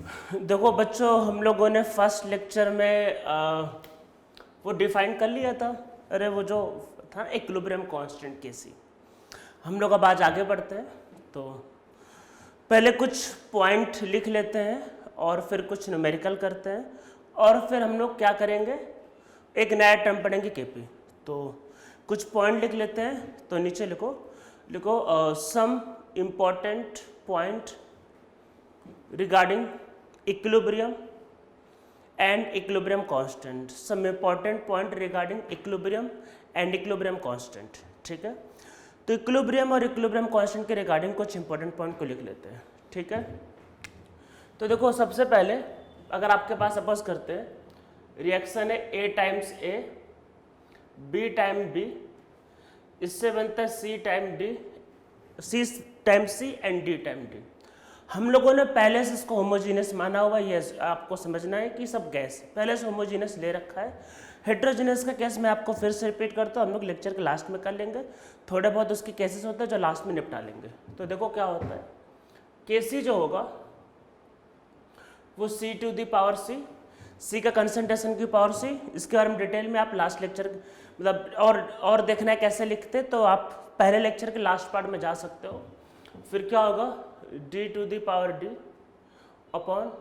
देखो बच्चों, हम लोगों ने फर्स्ट लेक्चर में वो डिफाइन कर लिया था। अरे वो जो था इक्विलिब्रियम कांस्टेंट केसी। हम लोग अब आज आगे बढ़ते हैं, तो पहले कुछ पॉइंट लिख लेते हैं और फिर कुछ न्यूमेरिकल करते हैं और फिर हम लोग क्या करेंगे, एक नया टर्म पढ़ेंगे केपी। तो कुछ पॉइंट लिख लेते हैं, तो नीचे लिखो some important point regarding equilibrium and equilibrium constant, some important point regarding equilibrium and equilibrium constant। ठीक है, तो इक्विलिब्रियम और इक्विलिब्रियम कांस्टेंट के रिगार्डिंग कुछ इंपॉर्टेंट पॉइंट को लिख लेते हैं। ठीक है, तो देखो सबसे पहले अगर आपके पास सपोज करते हैं रिएक्शन है A times A B time B, इससे बनता है C time D, C time C and D time D. हम लोगों ने पहले से इसको होमोजीनियस माना हुआ, ये आपको समझना है कि सब गैस पहले से होमोजीनियस ले रखा है। हेट्रोजीनियस का केस मैं आपको फिर से रिपीट करता हूँ, हम लोग लेक्चर के लास्ट में कर लेंगे। थोड़े बहुत उसके केसेस होते हैं जो लास्ट में निपटा लेंगे। तो देखो क्या होता है, केसी जो होगा वो सी टू दी पावर सी, सी का कंसंट्रेशन की पावर सी। इसके बारे में डिटेल में आप लास्ट लेक्चर मतलब और देखना है कैसे लिखते, तो आप पहले लेक्चर के लास्ट पार्ट में जा सकते हो। फिर क्या होगा, D to the power D upon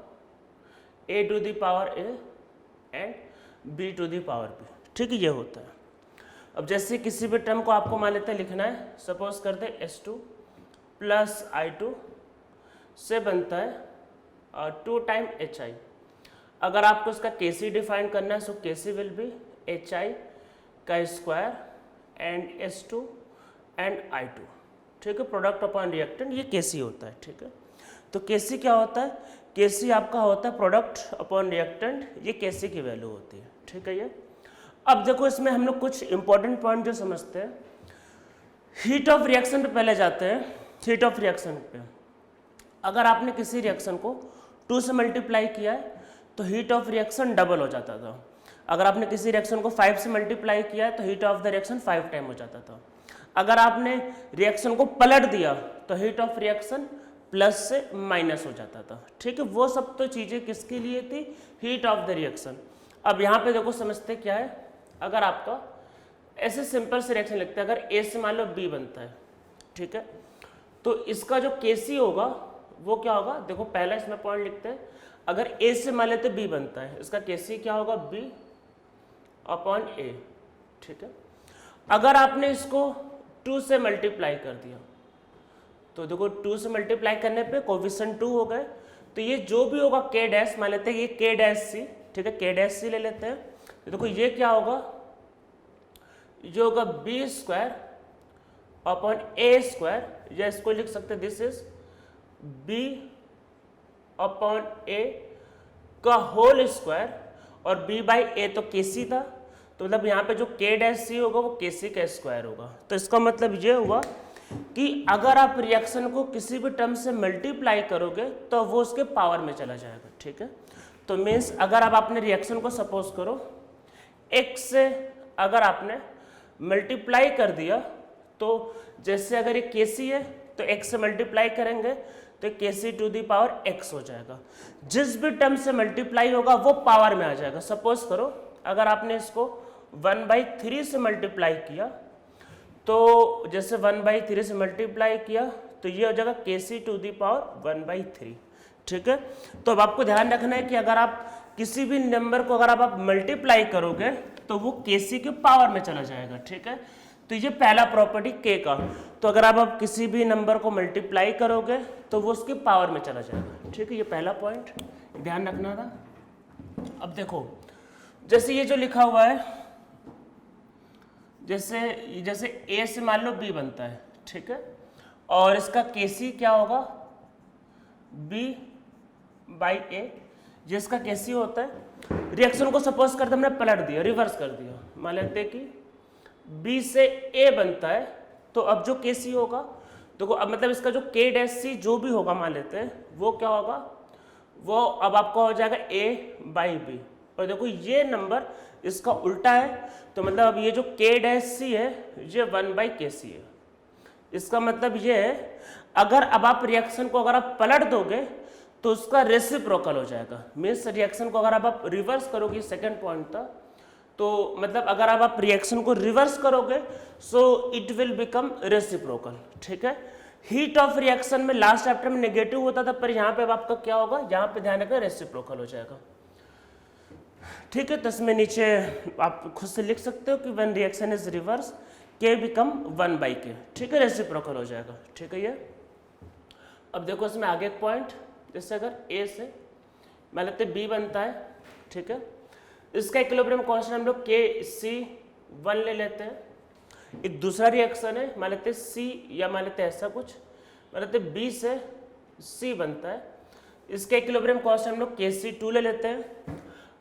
A to the power A and B to the power B. ठीक है, ये होता है। अब जैसे किसी भी टर्म को आपको मान लेते हैं लिखना है, सपोज करते हैं S two plus I two से बनता है 2 टाइम एच आई। अगर आपको इसका के सी डिफाइन करना है, so K C will be H I का square and S two and I two. ठीक है, प्रोडक्ट अपॉन रिएक्टेंट, ये केसी होता है। ठीक है, तो केसी क्या होता है, केसी आपका होता है प्रोडक्ट अपॉन रिएक्टेंट, ये केसी की वैल्यू होती है। ठीक है, ये अब देखो इसमें हम लोग कुछ इंपॉर्टेंट पॉइंट जो समझते हैं, हीट ऑफ रिएक्शन पे पहले जाते हैं। हीट ऑफ रिएक्शन पे अगर आपने किसी रिएक्शन को 2 से मल्टीप्लाई किया है तो हीट ऑफ रिएक्शन डबल हो जाता था। अगर आपने किसी रिएक्शन को 5 से मल्टीप्लाई किया है तो heat of the reaction 5 time हो जाता था। अगर आपने रिएक्शन को पलट दिया तो हीट ऑफ रिएक्शन प्लस से माइनस हो जाता था। ठीक है, वो सब तो चीज़ें किसके लिए थी, हीट ऑफ द रिएक्शन। अब यहाँ पे देखो समझते क्या है, अगर आपका ऐसे सिंपल से रिएक्शन लिखते हैं, अगर ए से मान लो बी बनता है, ठीक है, तो इसका जो केसी होगा वो क्या होगा, देखो पहला इसमें पॉइंट लिखते हैं, अगर ए से मान लेते बी बनता है, इसका केसी क्या होगा, बी अपॉन ए। ठीक है, अगर आपने इसको 2 से मल्टीप्लाई कर दिया तो देखो 2 से मल्टीप्लाई करने पे कोफिशिएंट 2 हो गए, तो ये जो भी होगा के डैश मान लेते हैं, ये के डैश सी। ठीक है, के डैश सी ले लेते हैं, तो देखो ये क्या होगा, जो होगा बी स्क्वायर अपॉन ए स्क्वायर, या इसको लिख सकते हैं दिस इज बी अपॉन ए का होल स्क्वायर, और बी बाई ए तो के सी था, तो मतलब यहाँ पे जो के डैश सी होगा वो के सी का स्क्वायर होगा। तो इसका मतलब ये हुआ कि अगर आप रिएक्शन को किसी भी टर्म से मल्टीप्लाई करोगे तो वो उसके पावर में चला जाएगा। ठीक है, तो मीन्स अगर आप अपने रिएक्शन को सपोज करो x से अगर आपने मल्टीप्लाई कर दिया, तो जैसे अगर ये के सी है तो x से मल्टीप्लाई करेंगे तो के सी टू दी पावर x हो जाएगा। जिस भी टर्म से मल्टीप्लाई होगा वो पावर में आ जाएगा। सपोज करो अगर आपने इसको 1/3 से मल्टीप्लाई किया, तो जैसे 1/3 से मल्टीप्लाई किया तो ये हो जाएगा के सी टू दी पावर 1/3। ठीक है, तो अब आपको ध्यान रखना है कि अगर आप किसी भी नंबर को अगर आप मल्टीप्लाई करोगे तो वो के सी के पावर में चला जाएगा। ठीक है, तो ये पहला प्रॉपर्टी के का, तो अगर आप किसी भी नंबर को मल्टीप्लाई करोगे तो वो उसके पावर में चला जाएगा। ठीक है, ये पहला पॉइंट ध्यान रखना था। अब देखो जैसे ये जो लिखा हुआ है, जैसे ए से मान लो बी बनता है, ठीक है, और इसका केसी क्या होगा, बी बाई ए, जिसका केसी होता है। रिएक्शन को सपोज करते हमने पलट दिया, रिवर्स कर दिया, मान लेते कि बी से ए बनता है, तो अब जो केसी होगा देखो, अब मतलब इसका जो के डैश सी जो भी होगा मान लेते हैं, वो क्या होगा, वो अब आपका हो जाएगा ए बाई बी। और देखो ये नंबर इसका उल्टा है, तो मतलब अब ये जो के डैश सी है ये 1/KC है। इसका मतलब ये है, अगर अब आप रिएक्शन को अगर आप पलट दोगे तो उसका रेसिप्रोकल हो जाएगा। मीन्स रिएक्शन को अगर आप रिवर्स करोगे सेकेंड पॉइंट था, तो मतलब अगर आप रिएक्शन को रिवर्स करोगे so it will become reciprocal. ठीक है, हीट ऑफ रिएक्शन में लास्ट चैप्टर में नेगेटिव होता था, पर यहाँ पे अब आपका क्या होगा, यहाँ पे ध्यान रखना रेसिप्रोकल हो जाएगा। ठीक है, तो इसमें नीचे आप खुद से लिख सकते हो कि व्हेन रिएक्शन इज रिवर्स के बिकम 1/k। ठीक है, रेसिप्रोकल हो जाएगा। ठीक है, ये अब देखो इसमें आगे एक पॉइंट, जैसे अगर ए से मान लेते बी बनता है, ठीक है, इसका इक्विलिब्रियम कांस्टेंट हम लोग KC1 ले लेते हैं। एक दूसरा रिएक्शन है, मान लेते C या मान लेते ऐसा कुछ, मान लेते B से C बनता है, इसका इक्विलिब्रियम कांस्टेंट हम लोग KC2 ले लेते हैं।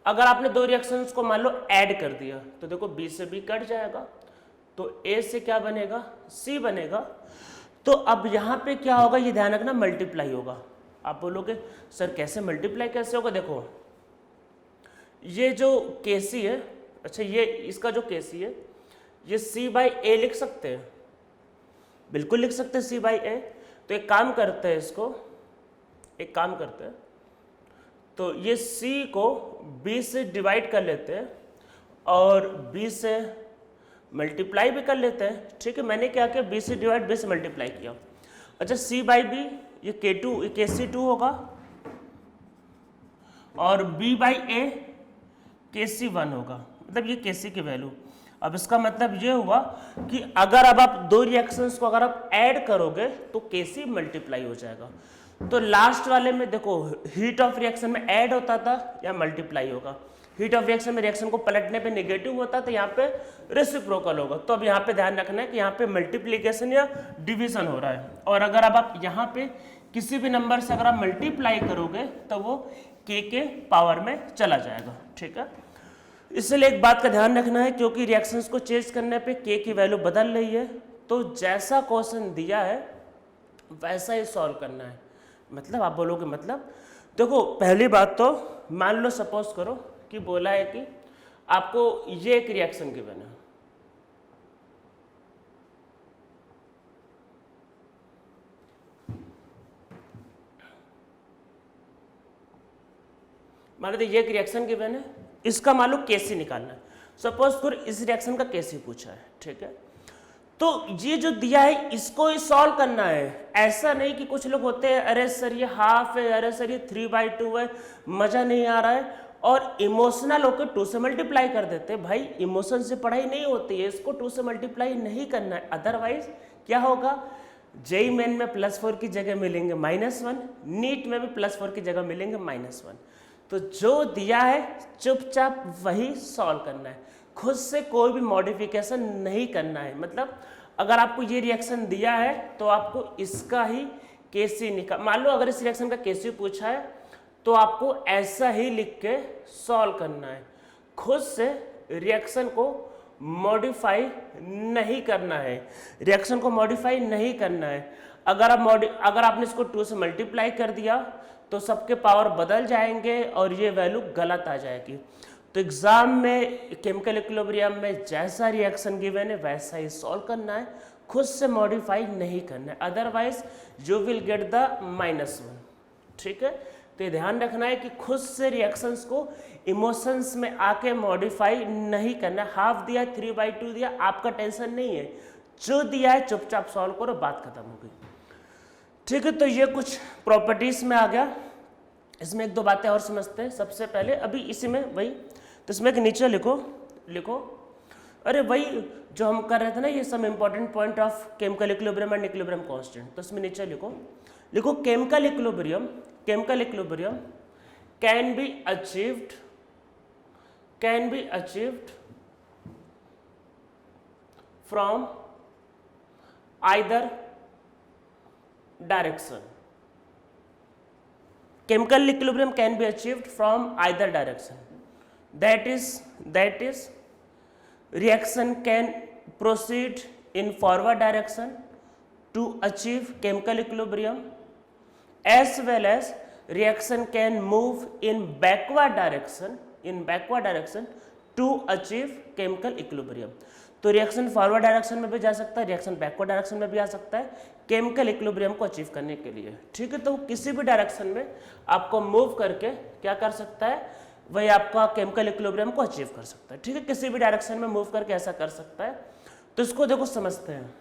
अगर आपने दो रिएक्शंस को मान लो ऐड कर दिया तो देखो B से B कट जाएगा, तो A से क्या बनेगा, C बनेगा। तो अब यहाँ पे क्या होगा, ये ध्यान रखना, मल्टीप्लाई होगा। आप बोलोगे सर कैसे मल्टीप्लाई कैसे होगा, देखो ये जो KC है, अच्छा ये इसका जो KC है, ये C/A लिख सकते हैं, बिल्कुल लिख सकते हैं C/A। तो एक काम करते हैं, इसको एक काम करते हैं, तो ये C को B से डिवाइड कर लेते हैं और B से मल्टीप्लाई भी कर लेते हैं। ठीक है, मैंने क्या किया, B से डिवाइड B से मल्टीप्लाई किया। अच्छा C/B ये KC2 होगा और B/A KC1 होगा, मतलब ये KC की वैल्यू। अब इसका मतलब ये हुआ कि अगर अब आप दो रिएक्शंस को अगर आप ऐड करोगे तो KC मल्टीप्लाई हो जाएगा। तो लास्ट वाले में देखो हीट ऑफ रिएक्शन में ऐड होता था या मल्टीप्लाई होगा, हीट ऑफ रिएक्शन में रिएक्शन को पलटने पे नेगेटिव होता तो यहाँ पे रेसिप्रोकल होगा। तो अब यहाँ पे ध्यान रखना है कि यहाँ पे मल्टीप्लीकेशन या डिवीजन हो रहा है, और अगर अब आप यहाँ पे किसी भी नंबर से अगर आप मल्टीप्लाई करोगे तो वो K के पावर में चला जाएगा। ठीक है, इसलिए एक बात का ध्यान रखना है, क्योंकि रिएक्शंस को चेंज करने पे K की वैल्यू बदल रही है, तो जैसा क्वेश्चन दिया है वैसा ही सॉल्व करना है। मतलब आप बोलोगे मतलब, देखो पहली बात तो मान लो सपोज करो कि बोला है कि आपको ये एक रिएक्शन गिवन है, मान लो ये एक रिएक्शन गिवन है, इसका मान लो KC निकालना है। सपोज करो इस रिएक्शन का KC पूछा है। ठीक है, तो ये जो दिया है इसको ही सॉल्व करना है। ऐसा नहीं कि कुछ लोग होते हैं अरे सर ये हाफ है, अरे सर ये 3/2 है, मजा नहीं आ रहा है, और इमोशनल होकर 2 से मल्टीप्लाई कर देते हैं। भाई इमोशन से पढ़ाई नहीं होती है, इसको 2 से मल्टीप्लाई नहीं करना है, अदरवाइज क्या होगा, जेई मेन में +4 की जगह मिलेंगे -1, नीट में भी +4 की जगह मिलेंगे -1। तो जो दिया है चुपचाप वही सॉल्व करना है, खुद से कोई भी मॉडिफिकेशन नहीं करना है। मतलब अगर आपको ये रिएक्शन दिया है तो आपको इसका ही KC निकाल, मान लो अगर इस रिएक्शन का KC पूछा है तो आपको ऐसा ही लिख के सॉल्व करना है, खुद से रिएक्शन को मॉडिफाई नहीं करना है, रिएक्शन को मॉडिफाई नहीं करना है। अगर आपने इसको 2 से मल्टीप्लाई कर दिया तो सबके पावर बदल जाएंगे और ये वैल्यू गलत आ जाएगी। तो एग्जाम में केमिकल इक्विलिब्रियम में जैसा रिएक्शन गिवन है वैसा ही सॉल्व करना है, खुद से मॉडिफाई नहीं करना है, otherwise you will get the -1। ठीक है, तो ये ध्यान रखना है कि खुद से रिएक्शंस को इमोशंस में आके मॉडिफाई नहीं करना है। हाफ दिया 3/2 दिया, आपका टेंशन नहीं है, जो दिया है चुपचाप सॉल्व करो, बात खत्म हो गई। ठीक है, तो ये कुछ प्रॉपर्टीज में आ गया। इसमें एक दो बातें और समझते हैं। सबसे पहले अभी इसी में वही, तो इसमें एक नीचे लिखो अरे वही जो हम कर रहे थे ना, ये सब important point of chemical equilibrium and equilibrium constant. तो इसमें नीचे लिखो chemical equilibrium can be achieved from either direction. Chemical equilibrium can be achieved from either direction. That is reaction can proceed in forward direction to achieve chemical equilibrium, as well as reaction can move in backward direction to achieve chemical equilibrium. तो reaction forward direction में भी जा सकता है, reaction backward direction में भी आ सकता है, केमिकल इक्विलिब्रियम को अचीव करने के लिए, ठीक है। तो किसी भी डायरेक्शन में आपको मूव करके क्या कर सकता है, वही आपका केमिकल इक्विलिब्रियम को अचीव कर सकता है, ठीक है। किसी भी डायरेक्शन में मूव करके ऐसा कर सकता है। तो इसको देखो समझते हैं।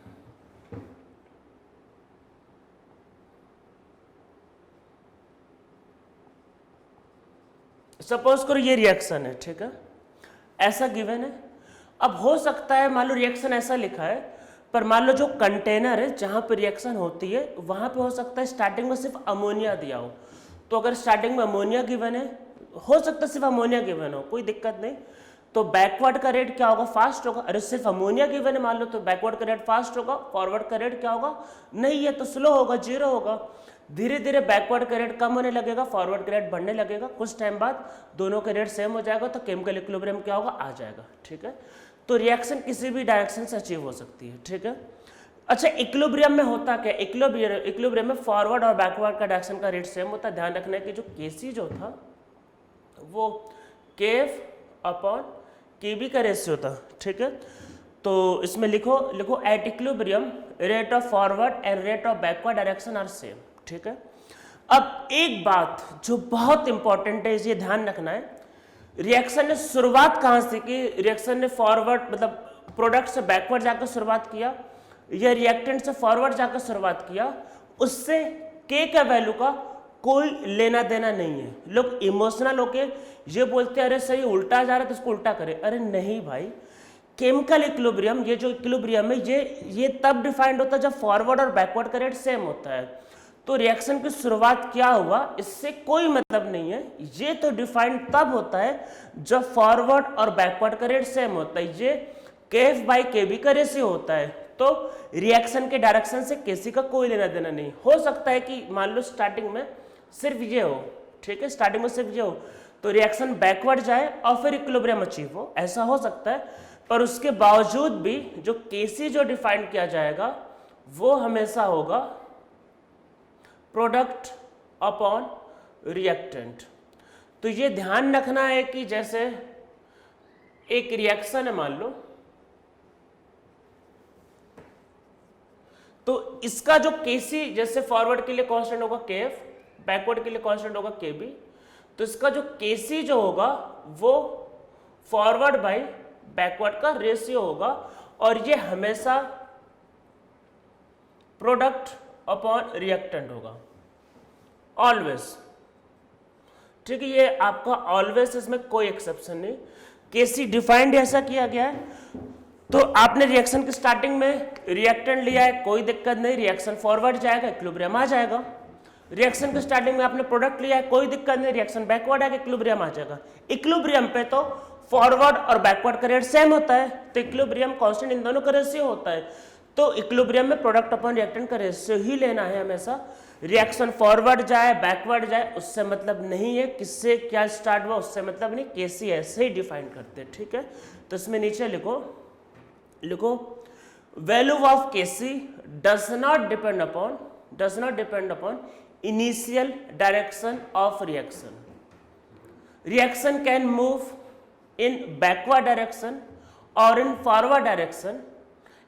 सपोज करो ये रिएक्शन है, ठीक है, ऐसा गिवन है। अब हो सकता है मान लो रिएक्शन ऐसा लिखा है, पर मान लो जो कंटेनर है जहां पर रिएक्शन होती है वहां पे हो सकता है स्टार्टिंग में सिर्फ अमोनिया दिया हो। तो अगर स्टार्टिंग में अमोनिया गिवन है, हो सकता है सिर्फ अमोनिया गिवन हो, कोई दिक्कत नहीं। तो बैकवर्ड का रेट क्या होगा, फास्ट होगा। अरे सिर्फ अमोनिया गिवन है मान लो, तो बैकवर्ड का रेट फास्ट होगा, फॉरवर्ड का रेट क्या होगा, नहीं है तो स्लो होगा, जीरो होगा। धीरे धीरे बैकवर्ड का रेट कम होने लगेगा, फॉरवर्ड का रेट बढ़ने लगेगा, कुछ टाइम बाद दोनों का रेट सेम हो जाएगा, तो केमिकल इक्विलिब्रियम क्या होगा, आ जाएगा, ठीक है। तो रिएक्शन किसी भी डायरेक्शन से अचीव हो सकती है, ठीक है। अच्छा, इक्विलिब्रियम में होता क्या, इक्विलिब्रियम में फॉरवर्ड और बैकवर्ड का डायरेक्शन का रेट सेम होता है। ध्यान रखना है कि जो केसी जो था वो केफ अपॉन केबी का रेशियो था, ठीक है। तो इसमें लिखो at equilibrium rate of forward and rate of backward direction are same, ठीक है। अब एक बात जो बहुत इंपॉर्टेंट है, ये ध्यान रखना है, रिएक्शन ने शुरुआत कहां से की, रिएक्शन ने फॉरवर्ड मतलब प्रोडक्ट से बैकवर्ड जाकर शुरुआत किया या रिएक्टेंट से फॉरवर्ड जाकर शुरुआत किया, उससे के का वैल्यू का कोई लेना देना नहीं है। लोग इमोशनल होके ये बोलते हैं अरे सही उल्टा जा रहा है तो इसको उल्टा करें, अरे नहीं भाई, केमिकल इक्विलिब्रियम, ये जो इक्विलिब्रियम है ये तब डिफाइंड होता है जब फॉरवर्ड और बैकवर्ड का रेट सेम होता है। तो रिएक्शन की शुरुआत क्या हुआ इससे कोई मतलब नहीं है, ये तो डिफाइंड तब होता है जब फॉरवर्ड और बैकवर्ड का रेट सेम होता है। ये केएफ बाई केबी का रेशियो होता है। तो रिएक्शन के डायरेक्शन से केसी का कोई लेना देना नहीं। हो सकता है कि मान लो स्टार्टिंग में सिर्फ ये हो, ठीक है, स्टार्टिंग में सिर्फ ये हो तो रिएक्शन बैकवर्ड जाए और फिर इक्विलिब्रियम अचीव हो, ऐसा हो सकता है। पर उसके बावजूद भी जो केसी जो डिफाइन किया जाएगा वो हमेशा होगा प्रोडक्ट अपॉन रिएक्टेंट। तो ये ध्यान रखना है कि जैसे एक रिएक्शन है मान लो, तो इसका जो केसी जैसे फॉरवर्ड के लिए कांस्टेंट होगा केएफ, बैकवर्ड के लिए कांस्टेंट होगा केबी, तो इसका जो केसी जो होगा वो फॉरवर्ड बाई बैकवर्ड का रेशियो होगा और ये हमेशा प्रोडक्ट अपॉन रिएक्टेंट होगा, ऑलवेज, ठीक है। ये आपका ऑलवेज, इसमें कोई एक्सेप्शन नहीं। केसी डिफाइंड ऐसा किया गया है, तो आपने रिएक्शन की स्टार्टिंग में रिएक्टेंट लिया है, कोई दिक्कत नहीं, रिएक्शन फॉरवर्ड जाएगा, इक्विलिब्रियम आ जाएगा। रिएक्शन की स्टार्टिंग में आपने प्रोडक्ट लिया है, कोई दिक्कत नहीं, रिएक्शन बैकवर्ड आएगा, इक्विलिब्रियम आ जाएगा। इक्विलिब्रियम पे तो फॉरवर्ड और बैकवर्ड का रेट सेम होता है, तो इक्विलिब्रियम कांस्टेंट इन दोनों का रेशियो होता है। तो इक्विलिब्रियम में प्रोडक्ट अपॉन रिएक्टेंट का रेशियो ही लेना है हमेशा। रिएक्शन फॉरवर्ड जाए बैकवर्ड जाए उससे मतलब नहीं है, किससे क्या स्टार्ट हुआ उससे मतलब नहीं, केसी ऐसे ही डिफाइन करते हैं, ठीक है। तो इसमें नीचे लिखो value of KC does not depend upon initial direction of reaction. Reaction can move in backward direction or in forward direction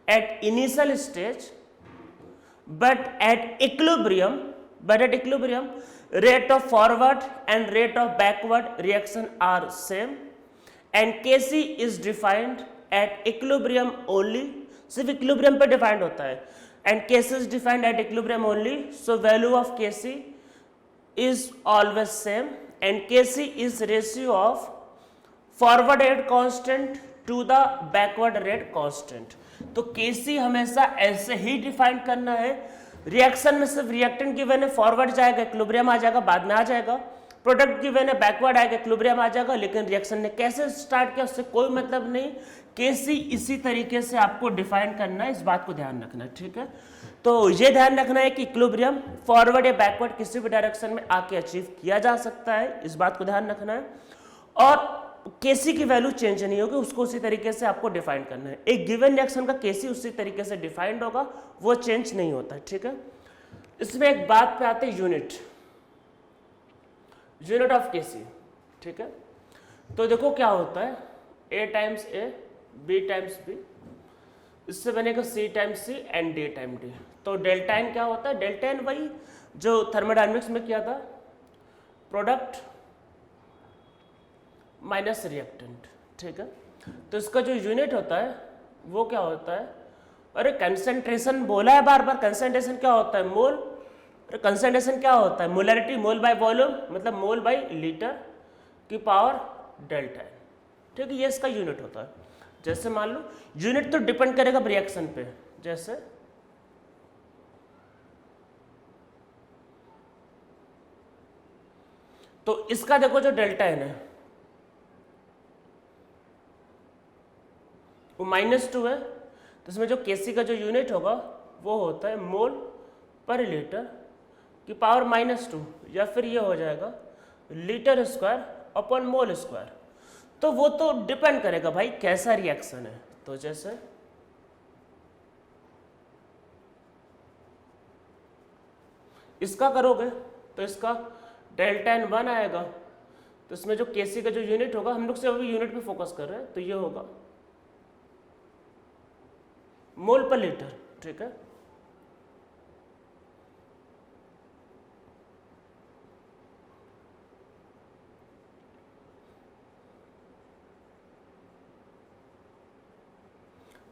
at initial stage, but at equilibrium rate of forward and rate of backward reaction are same, and Kc is defined at equilibrium only, सिर्फ equilibrium पे defined होता है, and Kc is defined at equilibrium only, so value of Kc is always same, and Kc is ratio of forward rate constant to the backward rate constant. तो KC हमेशा ऐसे ही define करना है। Reaction में सिर्फ reactant given है, forward जाएगा, equilibrium आ जाएगा, बाद में आ जाएगा। प्रोडक्ट गिवन है, बैकवर्ड आएगा, इक्विलिब्रियम आ जाएगा, लेकिन रिएक्शन ने कैसे स्टार्ट किया उससे कोई मतलब नहीं। केसी इसी तरीके से आपको डिफाइन करना है, इस बात को ध्यान रखना है, ठीक है। तो ये ध्यान रखना है कि इक्विलिब्रियम फॉरवर्ड या बैकवर्ड किसी भी डायरेक्शन में आके अचीव किया जा सकता है, इस बात को ध्यान रखना है। और केसी की वैल्यू चेंज नहीं होगी, उसको उसी तरीके से आपको डिफाइन करना है। एक गिवन रिएक्शन का केसी उसी तरीके से डिफाइंड होगा, वो चेंज नहीं होता है, ठीक है। इसमें एक बात पे आते हैं यूनिट ऑफ केसी, ठीक है। तो देखो क्या होता है, A times A, B times B, इससे बनेगा C times C and D time D. तो डेल्टा एन क्या होता है, डेल्टा एन वही जो थर्मोडायनेमिक्स में किया था, प्रोडक्ट माइनस रिएक्टेंट, ठीक है। तो इसका जो यूनिट होता है वो क्या होता है, अरे कंसंट्रेशन बोला है बार बार, कंसंट्रेशन क्या होता है, मोल, अरे कंसंट्रेशन क्या होता है, मोलैरिटी, मोल बाय वॉल्यूम, मतलब मोल बाय लीटर की पावर डेल्टा एन, ठीक है, ये इसका यूनिट होता है। जैसे मान लो यूनिट तो डिपेंड करेगा रिएक्शन पे, जैसे तो इसका देखो जो डेल्टा एन है वो -2 है, तो इसमें जो केसी का जो यूनिट होगा वो होता है मोल पर लीटर की पावर -2, या फिर ये हो जाएगा litre square upon mole square. तो वो तो डिपेंड करेगा भाई कैसा रिएक्शन है। तो जैसे इसका करोगे तो इसका डेल्टा एन 1 आएगा, तो इसमें जो केसी का जो यूनिट होगा, हम लोग से अभी यूनिट पे फोकस कर रहे हैं, तो ये होगा मोल पर लीटर, ठीक है।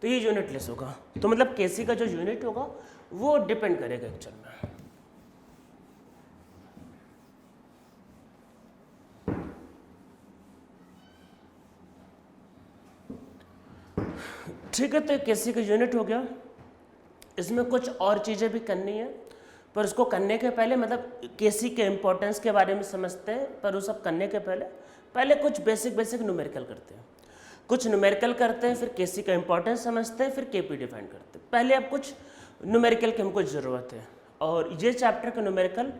तो ये यूनिटलेस होगा, तो मतलब केसी का जो यूनिट होगा वो डिपेंड करेगा एक्चुअल में। ठीक है, तो केसी का यूनिट हो गया। इसमें कुछ और चीज़ें भी करनी है, पर उसको करने के पहले मतलब केसी के इम्पोर्टेंस के बारे में समझते हैं, पर वो सब करने के पहले कुछ बेसिक न्यूमेरिकल करते हैं, कुछ न्यूमेरिकल करते हैं, फिर केसी का इम्पोर्टेंस समझते हैं, फिर केपी डिफाइन करते हैं। पहले अब कुछ न्यूमेरिकल की हमको ज़रूरत है, और ये चैप्टर का न्यूमेरिकल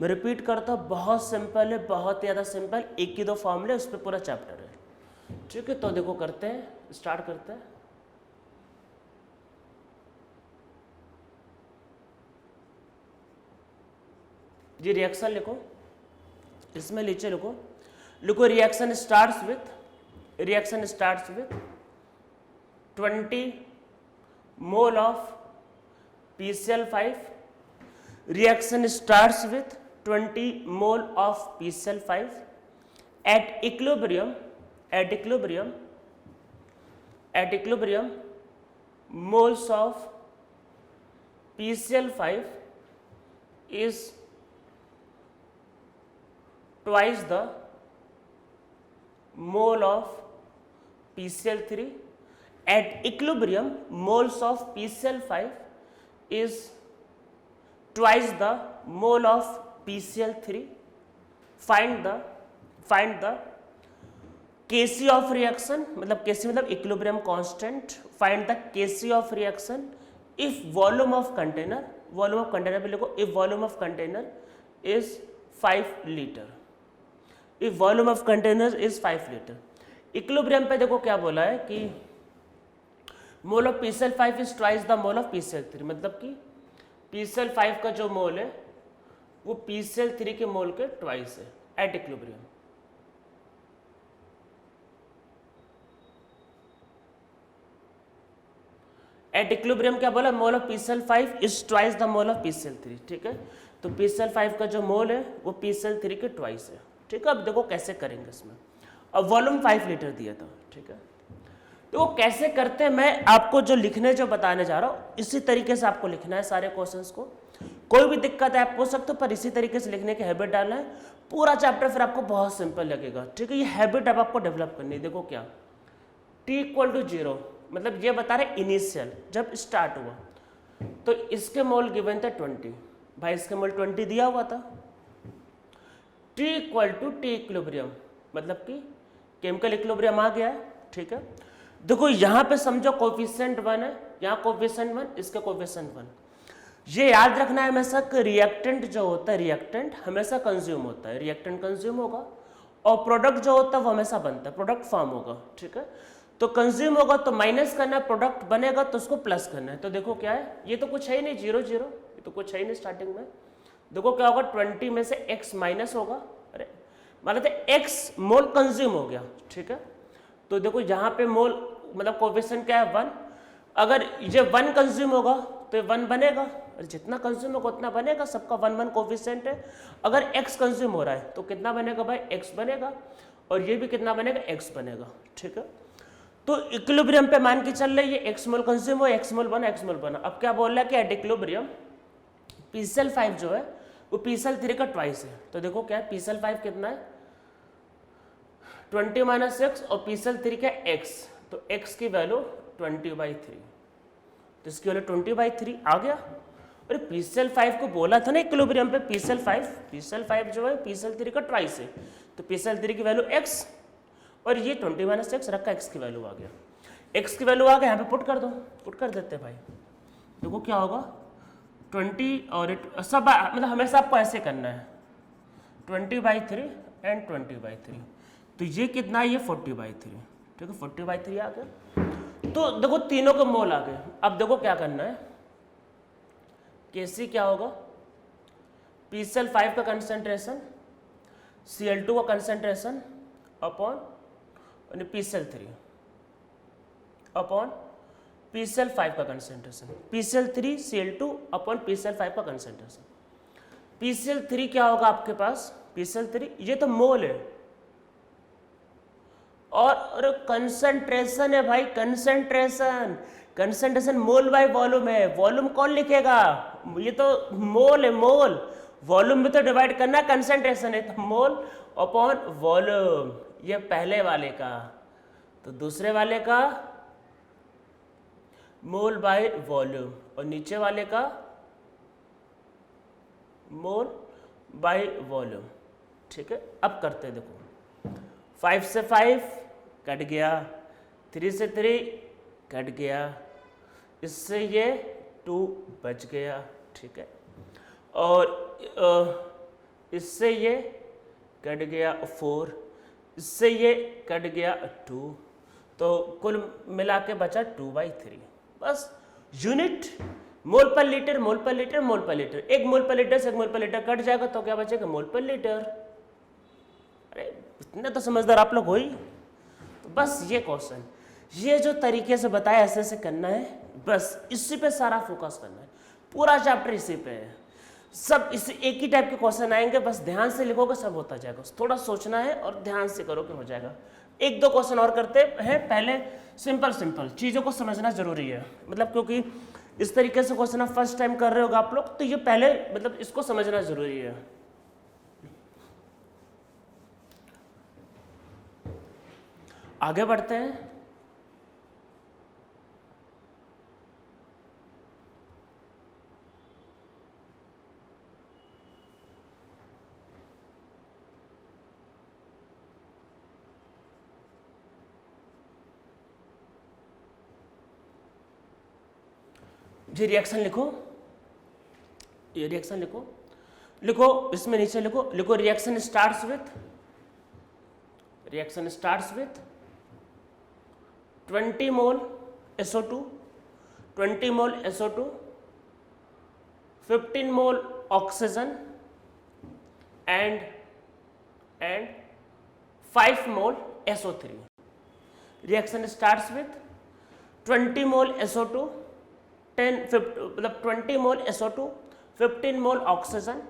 मैं रिपीट करता हूँ, बहुत सिंपल है, बहुत ज़्यादा सिंपल, एक ही दो फॉर्मूले उस पर पूरा चैप्टर है, ठीक है। तो देखो करते हैं, स्टार्ट करते हैं। जी रिएक्शन लिखो, इसमें नीचे लिखो reaction starts with 20 mole of PCl5, reaction starts with 20 mole of PCl5 at equilibrium moles of PCl5 is twice the mole of PCl3. At equilibrium, moles of PCl5 is twice the mole of PCl3. Find the Kc of reaction, मतलब Kc मतलब equilibrium constant. Find the Kc of reaction if volume of container पे लिखो, if volume of container is 5 liter. If volume of container is 5 liter. Equilibrium पे देखो क्या बोला है कि mole of PCl5 is twice the mole of PCl3, मतलब कि PCl5 का जो मोल है वो PCl3 के मोल के ट्वाइस है एट इक्विलिब्रियम। एट इक्विलिब्रियम क्या बोला, mole of PCl5 is twice the mole of PCl3, ठीक है। तो PCl5 का जो मोल है वो PCl3 के ट्वाइस है, ठीक है। अब देखो कैसे करेंगे इसमें, अब वॉल्यूम 5 लीटर दिया था, ठीक है। देखो कैसे करते हैं, मैं आपको जो लिखने जो बताने जा रहा हूँ इसी तरीके से आपको लिखना है सारे क्वेश्चंस को। कोई भी दिक्कत है आप पूछ सकते हो, पर इसी तरीके से लिखने की हैबिट डालना है। पूरा चैप्टर फिर आपको बहुत सिंपल लगेगा, ठीक है। ये हैबिट अब आपको डेवलप करनी है। देखो क्या, t = 0, मतलब ये बता रहे इनिशियल जब स्टार्ट हुआ, तो इसके मोल गिवन थे 20, भाई इसके मोल 20 दिया हुआ था। t = T इक्विलिब्रियम, मतलब कि केमिकल इक्विलिब्रियम आ गया है, ठीक है। देखो यहाँ पे समझो कोफिशिएंट 1 है, यहाँ कोफिशिएंट 1, इसका कोफिशिएंट 1। ये याद रखना है हमेशा कि रिएक्टेंट जो होता है, रिएक्टेंट हमेशा कंज्यूम होता है, रिएक्टेंट कंज्यूम होगा, और प्रोडक्ट जो होता है वो हमेशा बनता है, प्रोडक्ट फॉर्म होगा, ठीक है। तो कंज्यूम होगा तो माइनस करना है, प्रोडक्ट बनेगा तो उसको प्लस करना है। तो देखो क्या है, ये तो कुछ है ही नहीं, 0 0, ये तो कुछ है ही नहीं स्टार्टिंग में। देखो क्या होगा, 20 में से x माइनस होगा, अरे मतलब x मोल कंज्यूम हो गया, ठीक है। तो देखो यहाँ पे मोल मतलब कोफिशिएंट क्या है 1, अगर ये 1 कंज्यूम होगा तो ये 1 बनेगा, और जितना कंज्यूम होगा उतना बनेगा, सबका 1 कोफिशिएंट है। अगर x कंज्यूम हो रहा है तो कितना बनेगा भाई, x बनेगा, और ये भी कितना बनेगा, x बनेगा। ठीक है, तो इक्विलिब्रियम पे मान के चल रही है x मोल कंज्यूम हो, x मोल बना, x मोल बना। अब क्या बोल रहा है कि एट इक्विलिब्रियम PCl5 जो है वो PCl3 का ट्वाइस है। तो देखो क्या है, PCl5 कितना है 20 - x, और PCl3 क्या x, तो x की वैल्यू 20/3, तो इसकी वैल्यू 20/3 आ गया। अरे PCl5 को बोला था ना इक्विलिब्रियम पे PCl5 जो है PCl3 का ट्वाइस है, तो PCl3 की वैल्यू x, और ये 20 - x रखा, x की वैल्यू आ गया, x की वैल्यू आ गया, यहाँ पे पुट कर दो, पुट कर देते भाई। देखो क्या होगा 20, और सब मतलब हमेशा आपको ऐसे करना है 20/3 एंड 20/3, तो ये कितना है, ये 40/3। ठीक है, 40/3 आ गया। तो देखो तीनों के मोल आ गए। अब देखो क्या करना है, Kc क्या होगा, PCl5 का कंसंट्रेशन, Cl2 का concentration upon PCl3 upon PCl5 का concentration, PCl3 Cl2 upon PCl5 का कंसंट्रेशन। PCl3 क्या होगा आपके पास, PCl3 ये तो मोल है, और कंसंट्रेशन है भाई, कंसंट्रेशन मोल बाय वॉल्यूम है। वॉल्यूम कौन लिखेगा, ये तो मोल है, मोल, वॉल्यूम में तो डिवाइड करना, कंसंट्रेशन है, तो मोल अपॉन वॉल्यूम, ये पहले वाले का, तो दूसरे वाले का मोल बाय वॉल्यूम, और नीचे वाले का मोल बाय वॉल्यूम। ठीक है, अब करते हैं, देखो 5 से 5 कट गया, 3 से 3 कट गया, इससे ये 2 बच गया। ठीक है, और इससे ये कट गया 4, इससे ये कट गया 2, तो कुल मिला के बचा 2/3। बस यूनिट मोल पर लीटर, मोल पर लीटर, मोल पर लीटर, एक मोल पर लीटर से एक मोल पर लीटर कट जाएगा तो क्या बचेगा, मोल पर लीटर। अरे इतने तो समझदार आप लोग हो ही। तो बस ये क्वेश्चन, ये जो तरीके से बताया ऐसे ऐसे करना है, बस इसी पे सारा फोकस करना है, पूरा चैप्टर इसी पे है, सब इसी एक ही टाइप के क्वेश्चन आएंगे, बस ध्यान से लिखोगे सब होता जाएगा, थोड़ा सोचना है और ध्यान से करोगे हो जाएगा। एक दो क्वेश्चन और करते हैं, पहले सिंपल चीज़ों को समझना जरूरी है, मतलब क्योंकि इस तरीके से क्वेश्चन आप फर्स्ट टाइम कर रहे होगा आप लोग, तो ये पहले मतलब इसको समझना जरूरी है। आगे बढ़ते हैं। ये रिएक्शन लिखो, ये रिएक्शन लिखो, लिखो इसमें नीचे लिखो reaction starts with 20 mole SO2, 20 mole SO2, 15 mole oxygen and 5 mole SO3। Reaction starts with 20 mole SO2, 20 mole SO2, 15 mole oxygen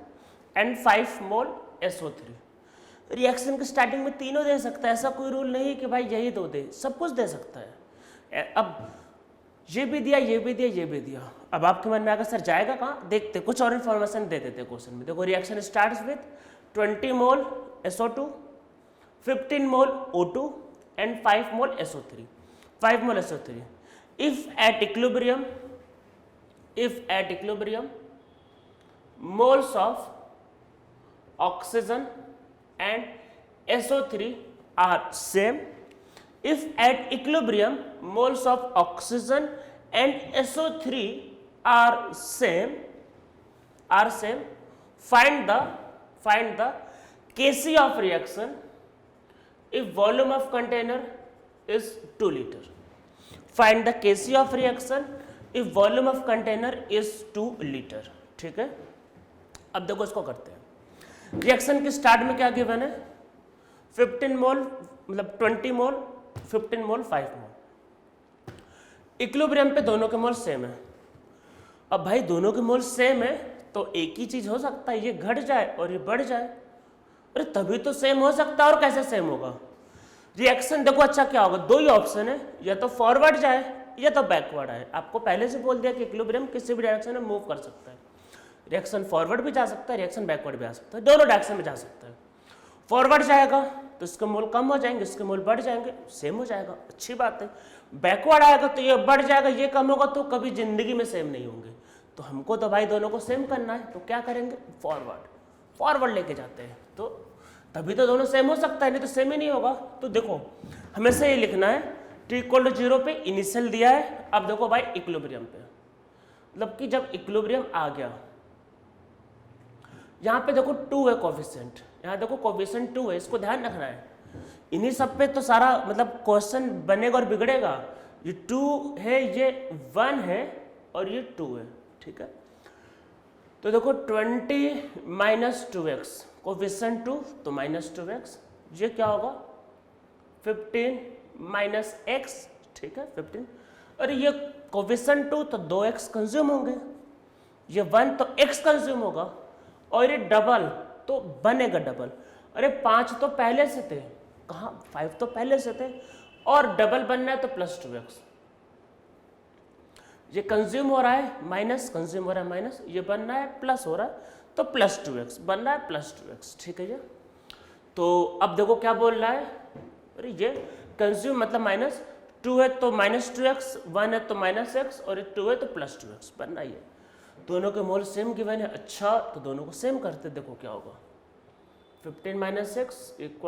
and 5 mole SO3। Reaction की स्टार्टिंग में तीनों दे सकता है, ऐसा कोई रूल नहीं कि भाई यही दो दे, सब कुछ दे सकता है। अब ये भी दिया, ये भी दिया, ये भी दिया, अब आपके मन में आकर सर जाएगा कहाँ, देखते कुछ और इन्फॉर्मेशन दे देते क्वेश्चन में। देखो reaction starts with 20 mole SO2, 15 mole O2 and 5 mole SO3, 5 mole SO3। If at equilibrium moles of oxygen and SO3 are same, if at equilibrium moles of oxygen and SO3 are same, find the Kc of reaction if volume of container is 2 liter. Find the Kc of reaction if volume of container is 2 liter. ठीक है, अब देखो इसको करते हैं। Reaction के start में क्या गिवन है, 15 मोल मतलब 20 मोल, 15 मोल, 5 मोल। इक्विलिब्रियम पे दोनों के मोल सेम है। अब भाई दोनों के मोल सेम है तो एक ही चीज हो सकता है, ये घट जाए और ये बढ़ जाए। अरे तभी तो सेम हो सकता है, और कैसे सेम होगा? रिएक्शन देखो अच्छा क्या होगा, दो ही ऑप्शन है, या तो फॉरवर्ड जाए या तो बैकवर्ड आए। आपको पहले से बोल दिया कि इक्विलिब्रियम किसी भी डायरेक्शन में मूव कर सकता है। रिएक्शन फॉरवर्ड भी जा सकता है, रिएक्शन बैकवर्ड भी आ सकता है, दोनों डायरेक्शन में जा सकता है। फॉरवर्ड जाएगा तो इसके मोल कम हो जाएंगे, इसके मोल बढ़ जाएंगे, सेम हो जाएगा, अच्छी बात है। बैकवर्ड आएगा तो ये बढ़ जाएगा, ये कम होगा, तो कभी जिंदगी में सेम नहीं होंगे। तो हमको तो भाई दोनों को सेम करना है, तो क्या करेंगे? फॉरवर्ड लेके जाते हैं, तो तभी तो दोनों सेम हो सकता है, नहीं तो सेम ही नहीं होगा। तो देखो हमें से ये लिखना है t=0 पे इनिशियल दिया है। अब देखो भाई इक्विलिब्रियम पे, मतलब कि जब इक्विलिब्रियम आ गया, यहाँ पे देखो 2 है कोफिशिएंट, यहाँ देखो कोफिशिएंट 2 है, इसको ध्यान रखना है। इन्हीं सब पे तो सारा मतलब क्वेश्चन बनेगा और बिगड़ेगा। ये 2 है, ये 1 है और ये 2 है, ठीक है। तो देखो 20 - 2x, कोफिशिएंट 2 तो -2x, ये क्या होगा 15 - x, ठीक है 15। अरे ये कोफिशिएंट 2 तो 2x कंज्यूम होंगे, ये 1 तो x कंज्यूम होगा, और ये डबल तो बनेगा डबल। अरे 5 तो पहले से थे, कहाँ 5 तो पहले से थे, और डबल बनना है तो +2x। ये कंज्यूम हो रहा है माइनस, कंज्यूम हो रहा है माइनस, ये बनना है प्लस हो रहा है तो +2x बनना है +2x, ठीक है ये। तो अब देखो क्या बोल रहा है, अरे ये कंज्यूम मतलब -2 है तो -2x, 1 है तो -x, और 2 है तो +2x बनना ही है। दोनों के मोल सेम गिवन है, अच्छा तो दोनों को सेम करते, देखो क्या होगा 15 - x =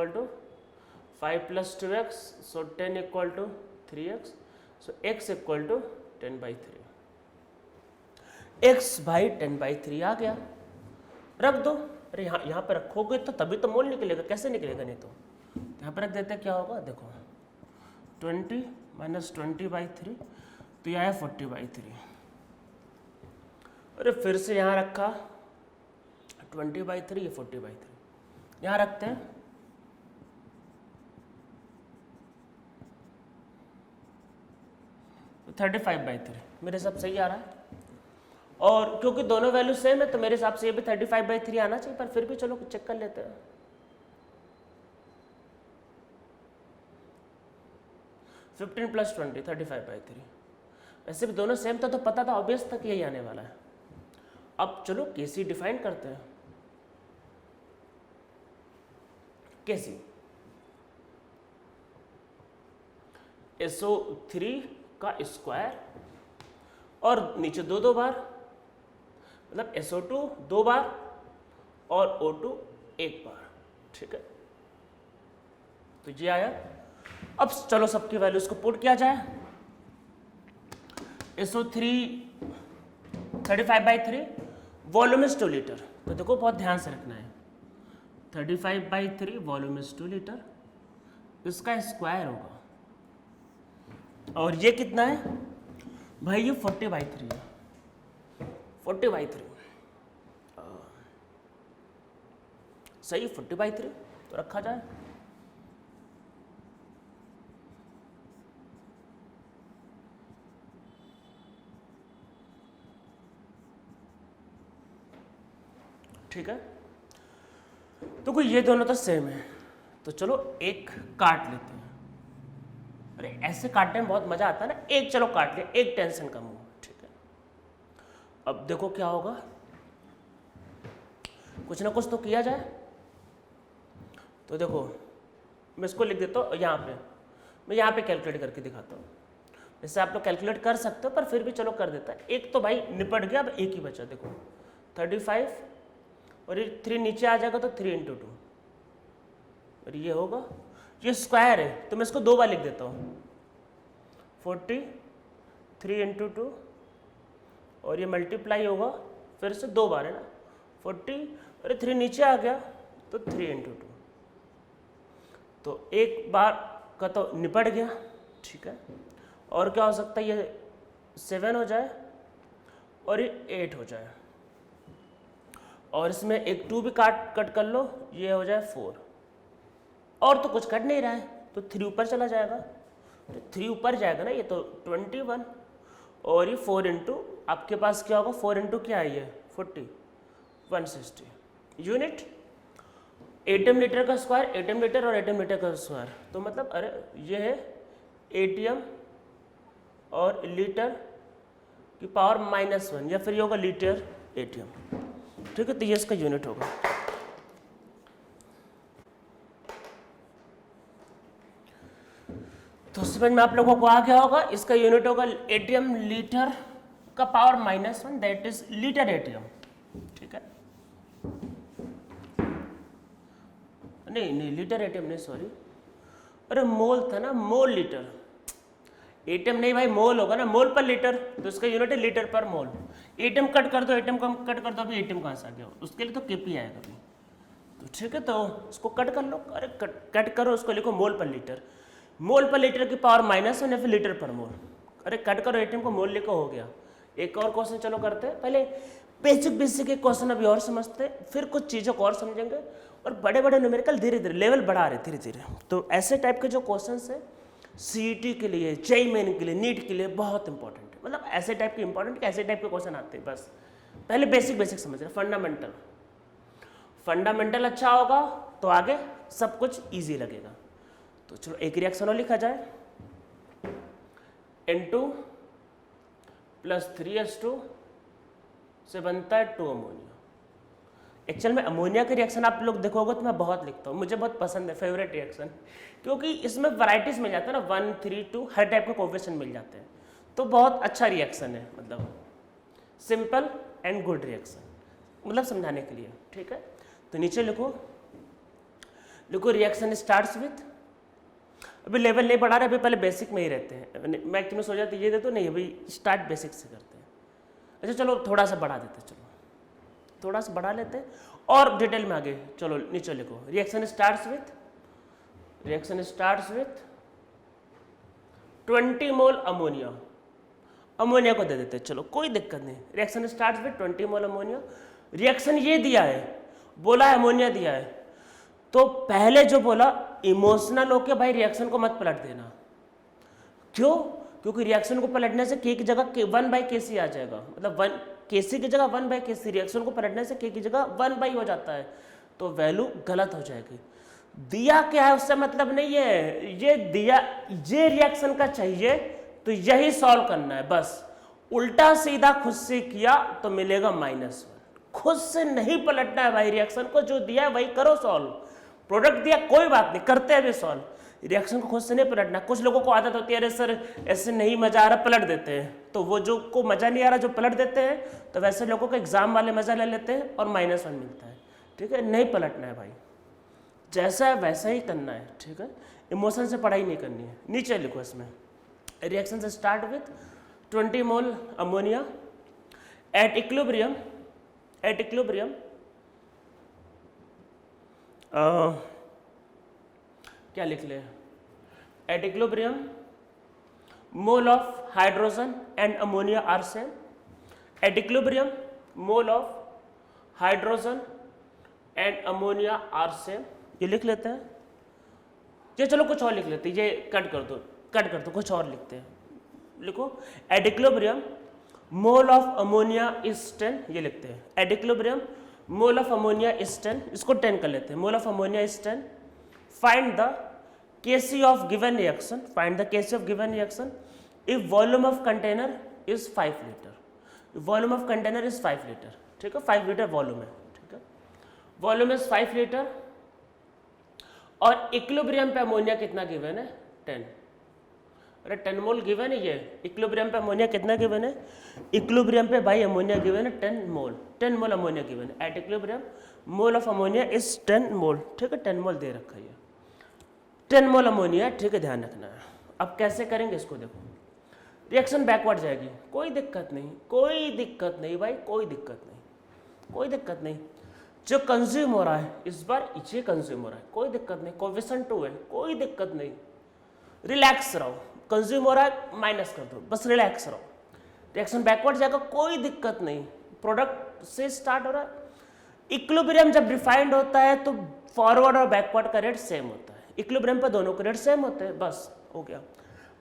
5 + 2x, सो 10 = 3x, सो x = 10/3। x भाई 10/3 आ गया, रख दो। अरे यहाँ पे रखोगे तो तभी तो मोल निकलेगा, कैसे निकलेगा नहीं तो यहाँ पे रख देते, क्या होगा देखो 20 - 20/3 तो यह है 40/3। अरे फिर से यहाँ रखा 20/3, ये 40/3, यहाँ रखते हैं 35/3, मेरे हिसाब सही आ रहा है। और क्योंकि दोनों वैल्यू सेम है तो मेरे हिसाब से ये भी 35/3 आना चाहिए, पर फिर भी चलो चेक कर लेते हैं। (15 + 20 = 35/3), ऐसे भी दोनों सेम था तो पता था ऑब्वियस था कि यही आने वाला है। अब चलो केसी डिफाइन करते हैं। केसी SO3 का स्क्वायर और नीचे 2 बार, मतलब SO2 2 बार और O2 1 बार, ठीक है। तो ये आया। अब चलो सबकी वैल्यूज को पुट किया जाए। SO3 35/3, वॉल्यूम इज 2 लीटर, तो देखो बहुत ध्यान से रखना है। 35/3 वॉल्यूम इज 2 लीटर, इसका स्क्वायर होगा, और ये कितना है भाई, ये 40/3 है, 40/3 सही, 40/3 तो रखा जाए। ठीक है, तो कोई ये दोनों तो सेम है, तो चलो एक काट लेते हैं। अरे ऐसे काटने में बहुत मजा आता है ना, एक चलो काट ले, एक टेंशन कम हो, ठीक है। अब देखो क्या होगा, कुछ ना कुछ तो किया जाए। तो देखो मैं इसको लिख देता हूँ यहाँ पे, मैं यहाँ पे कैलकुलेट करके दिखाता हूँ। वैसे आप लोग कैलकुलेट कर सकते हो पर फिर भी चलो कर देता है। एक तो भाई निपट गया, अब एक ही बचा, देखो 35 और ये 3 नीचे आ जाएगा तो 3 × 2, और ये होगा, ये स्क्वायर है तो मैं इसको 2 बार लिख देता हूँ, 40 3 × 2, और ये मल्टीप्लाई होगा फिर से 2 बार है ना, 40, अरे 3 नीचे आ गया तो 3 × 2, तो एक बार का तो निपट गया, ठीक है। और क्या हो सकता है, ये 7 हो जाए और ये 8 हो जाए, और इसमें एक 2 भी कट कर लो, ये हो जाए 4, और तो कुछ कट नहीं रहा है तो 3 ऊपर चला जाएगा, तो 3 ऊपर जाएगा ना, ये तो 21, और ये 4 × आपके पास क्या होगा 4 इंटू क्या है ये 40 160 यूनिट। एटम लीटर का स्क्वायर, एटम लीटर और एटम मीटर का स्क्वायर, तो मतलब अरे ये है एटीएम और लीटर की पावर -1 या फिर ये होगा लीटर एटीएम, ठीक है। तो ये इसका यूनिट होगा। तो समझ में आप लोगों को आ गया होगा, इसका यूनिट होगा एटीएम लीटर का power -1 that is litre ATM, ठीक है। नहीं लीटर एटीएम नहीं, सॉरी, अरे मोल था ना, मोल लीटर, एटीएम नहीं भाई, मोल होगा ना, मोल पर लीटर, तो इसका यूनिट है लीटर पर मोल। एटीएम कट कर दो, एटीएम कट कर दो, अभी एटीएम कहाँ से आ गया, उसके लिए तो केपी आएगा अभी, तो ठीक है। तो उसको कट कर लो, अरे कट करो, उसको लिखो मोल पर लीटर, मोल पर लीटर की पावर -1 या फिर लीटर पर मोल। अरे कट करो एटीएम को, मोल लिखो, हो गया। एक और क्वेश्चन चलो करते हैं, पहले बेसिक एक क्वेश्चन अभी और समझते हैं, फिर कुछ चीज़ों को और समझेंगे, और बड़े बड़े न्यूमेरिकल धीरे धीरे लेवल बढ़ा रहे धीरे धीरे। तो ऐसे टाइप के जो क्वेश्चन है सीईटी के लिए, जेईई मेन के लिए, नीट के लिए बहुत इंपॉर्टेंट है, मतलब ऐसे टाइप के इंपॉर्टेंट, ऐसे टाइप के क्वेश्चन आते हैं। बस पहले बेसिक समझ रहे, फंडामेंटल अच्छा होगा तो आगे सब कुछ इजी लगेगा। तो चलो एक रिएक्शन और लिखा जाए, N2 + 3H2 से बनता है 2 अमोनिया। एक्चुअल में अमोनिया के रिएक्शन आप लोग देखोगे तो मैं बहुत लिखता हूँ, मुझे बहुत पसंद है, फेवरेट रिएक्शन, क्योंकि इसमें वैरायटीज मिल जाता है ना, 1, 3, 2 हर टाइप के कोएफिशिएंट मिल जाते हैं, तो बहुत अच्छा रिएक्शन है, मतलब सिंपल एंड गुड रिएक्शन, मतलब समझाने के लिए, ठीक है। तो नीचे लिखो रिएक्शन स्टार्ट्स विथ, अभी लेवल नहीं बढ़ा रहे, अभी पहले बेसिक में ही रहते हैं, मैं तुम्हें सोचा था ये दे दो, नहीं अभी स्टार्ट बेसिक से करते हैं। अच्छा चलो थोड़ा सा बढ़ा देते हैं, चलो थोड़ा सा बढ़ा लेते हैं और डिटेल में आगे। चलो नीचे लिखो reaction starts with 20 mole ammonia, ammonia को दे देते हैं, चलो कोई दिक्कत नहीं। Reaction starts with 20 mole ammonia, reaction ये दिया है, बोला है अमोनिया दिया है, तो पहले जो बोला इमोशनल होके भाई रिएक्शन को मत पलट देना, क्यों? क्योंकि रिएक्शन को पलटने से के की जगह 1/Kc आ जाएगा, मतलब 1 Kc की जगह 1/Kc, रिएक्शन को पलटने से के की जगह 1 हो जाता है, तो वैल्यू गलत हो जाएगी। दिया क्या है उससे मतलब नहीं है, ये दिया, ये रिएक्शन का चाहिए तो यही सॉल्व करना है, बस उल्टा सीधा खुद से किया तो मिलेगा -1, खुद से नहीं पलटना है भाई रिएक्शन को, जो दिया है वही करो सॉल्व। प्रोडक्ट दिया कोई बात नहीं, करते हैं भी सॉल्व, रिएक्शन को खुद से नहीं पलटना। कुछ लोगों को आदत होती है अरे सर ऐसे नहीं मजा आ रहा, पलट देते हैं, तो वो जो को मजा नहीं आ रहा जो पलट देते हैं, तो वैसे लोगों को एग्जाम वाले मजा ले लेते हैं और -1 मिलता है, ठीक है। नहीं पलटना है भाई, जैसा है वैसा ही करना है, ठीक है। इमोशन से पढ़ाई नहीं करनी है। नीचे लिखो इसमें रिएक्शन से start with 20 mole ammonia at equilibrium, क्या लिख ले, at equilibrium mole of hydrogen and ammonia are same, at equilibrium mole of hydrogen and ammonia are same, ये लिख लेते हैं। ये चलो कुछ और लिख लेते हैं, ये कट कर दो, कुछ और लिखते हैं। लिखो at equilibrium mole of ammonia is 10, ये लिखते हैं। Eight equilibrium mole of ammonia is 10, इसको 10 कर लेते हैं, mole of ammonia is 10। Find the Kc of given reaction, find the Kc of given reaction if volume of container is 5 liter, volume of container is 5 liter, ठीक है, 5 litre volume है, ठीक है, volume is 5 litre, और equilibrium पे ammonia कितना given है 10, अरे 10 मोल गिवन है, ये इक्विलिब्रियम पे अमोनिया कितना गिवन है, इक्विलिब्रियम पे भाई अमोनिया गिवन है 10 मोल अमोनिया गिवन है, eight equilibrium mole of ammonia is 10 मोल, ठीक है, 10 मोल दे रखा है, 10 मोल अमोनिया, ठीक है, ध्यान रखना है। अब कैसे करेंगे इसको, देखो रिएक्शन बैकवर्ड जाएगी, कोई दिक्कत नहीं भाई, कोई दिक्कत नहीं, जो कंज्यूम हो रहा है इस बार ये कंज्यूम हो रहा है, कोई दिक्कत नहीं, कोएफिशिएंट 2 है, कोई दिक्कत नहीं, रिलैक्स रहो, कंज्यूम हो रहा है माइनस कर दो, बस रिलैक्स रहो, रिएक्शन बैकवर्ड जाएगा, कोई दिक्कत नहीं, प्रोडक्ट से स्टार्ट हो रहा है। इक्विलिब्रियम जब डिफाइंड होता है तो फॉरवर्ड और बैकवर्ड का रेट सेम होता है, इक्विलिब्रियम पे दोनों के रेट सेम होते हैं, बस हो गया।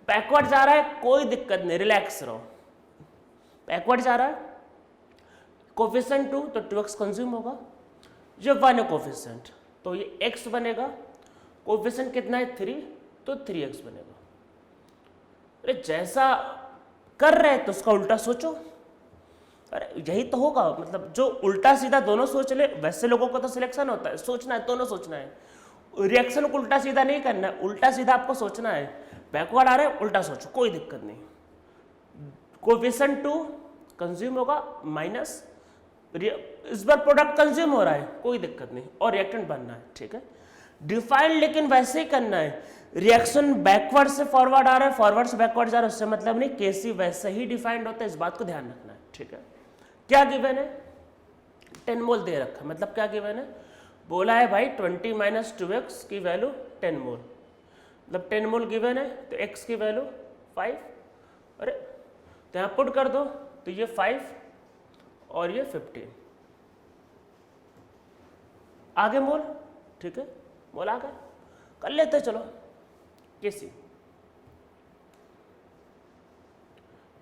बैकवर्ड जा रहा है कोई दिक्कत नहीं, रिलैक्स रहो, बैकवर्ड जा रहा है, कोफिशिएंट 2 तो 2x कंज्यूम होगा, ये 1 है कोफिशिएंट तो ये x बनेगा, कोफिशिएंट कितना है 3 तो 3x बनेगा। अरे जैसा कर रहे हैं तो उसका उल्टा सोचो, अरे यही तो होगा, मतलब जो उल्टा सीधा दोनों सोच ले वैसे लोगों को तो सिलेक्शन होता है, सोचना है दोनों सोचना है, रिएक्शन को उल्टा सीधा नहीं करना है, उल्टा सीधा आपको सोचना है, बैकवर्ड आ रहा है उल्टा सोचो कोई दिक्कत नहीं। कोफिशिएंट 2 कंज्यूम होगा माइनस, इस बार प्रोडक्ट कंज्यूम हो रहा है कोई दिक्कत नहीं और रिएक्टेंट बनना है, ठीक है। डिफाइंड लेकिन वैसे ही करना है, रिएक्शन बैकवर्ड से फॉरवर्ड आ रहा है, फॉरवर्ड से बैकवर्ड जा रहा है, उससे मतलब नहीं, केसी वैसे ही डिफाइंड होता है, इस बात को ध्यान रखना है, ठीक है। क्या गिवन है 10 मोल दे रखा है, मतलब क्या गिवन है, बोला है भाई 20 - 2x की वैल्यू 10 मोल, मतलब 10 मोल गिवन है तो x की वैल्यू 5, अरे तो यहाँ पुट कर दो तो ये 5 और ये 15 आगे मोल, ठीक है, मोल आ गए, कर लेते चलो।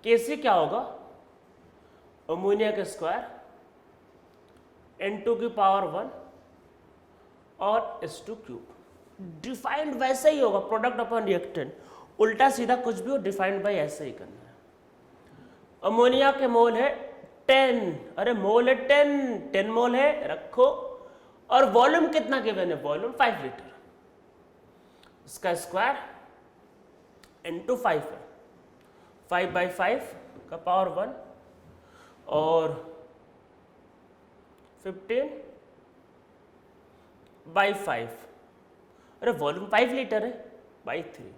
केसी क्या होगा, अमोनिया का स्क्वायर N2 की पावर 1 और S2 क्यूब, डिफाइंड वैसे ही होगा, प्रोडक्ट अपॉन रिएक्टेंट, उल्टा सीधा कुछ भी हो डिफाइंड बाय ऐसे ही करना है। अमोनिया के मोल है 10, अरे मोल है 10 मोल है रखो, और वॉल्यूम कितना गिवन है, वॉल्यूम 5 लीटर, इसका स्क्वायर N2 5 है, 5/5 का पावर 1 और 15/5, अरे वॉल्यूम 5 लीटर है बाई 3,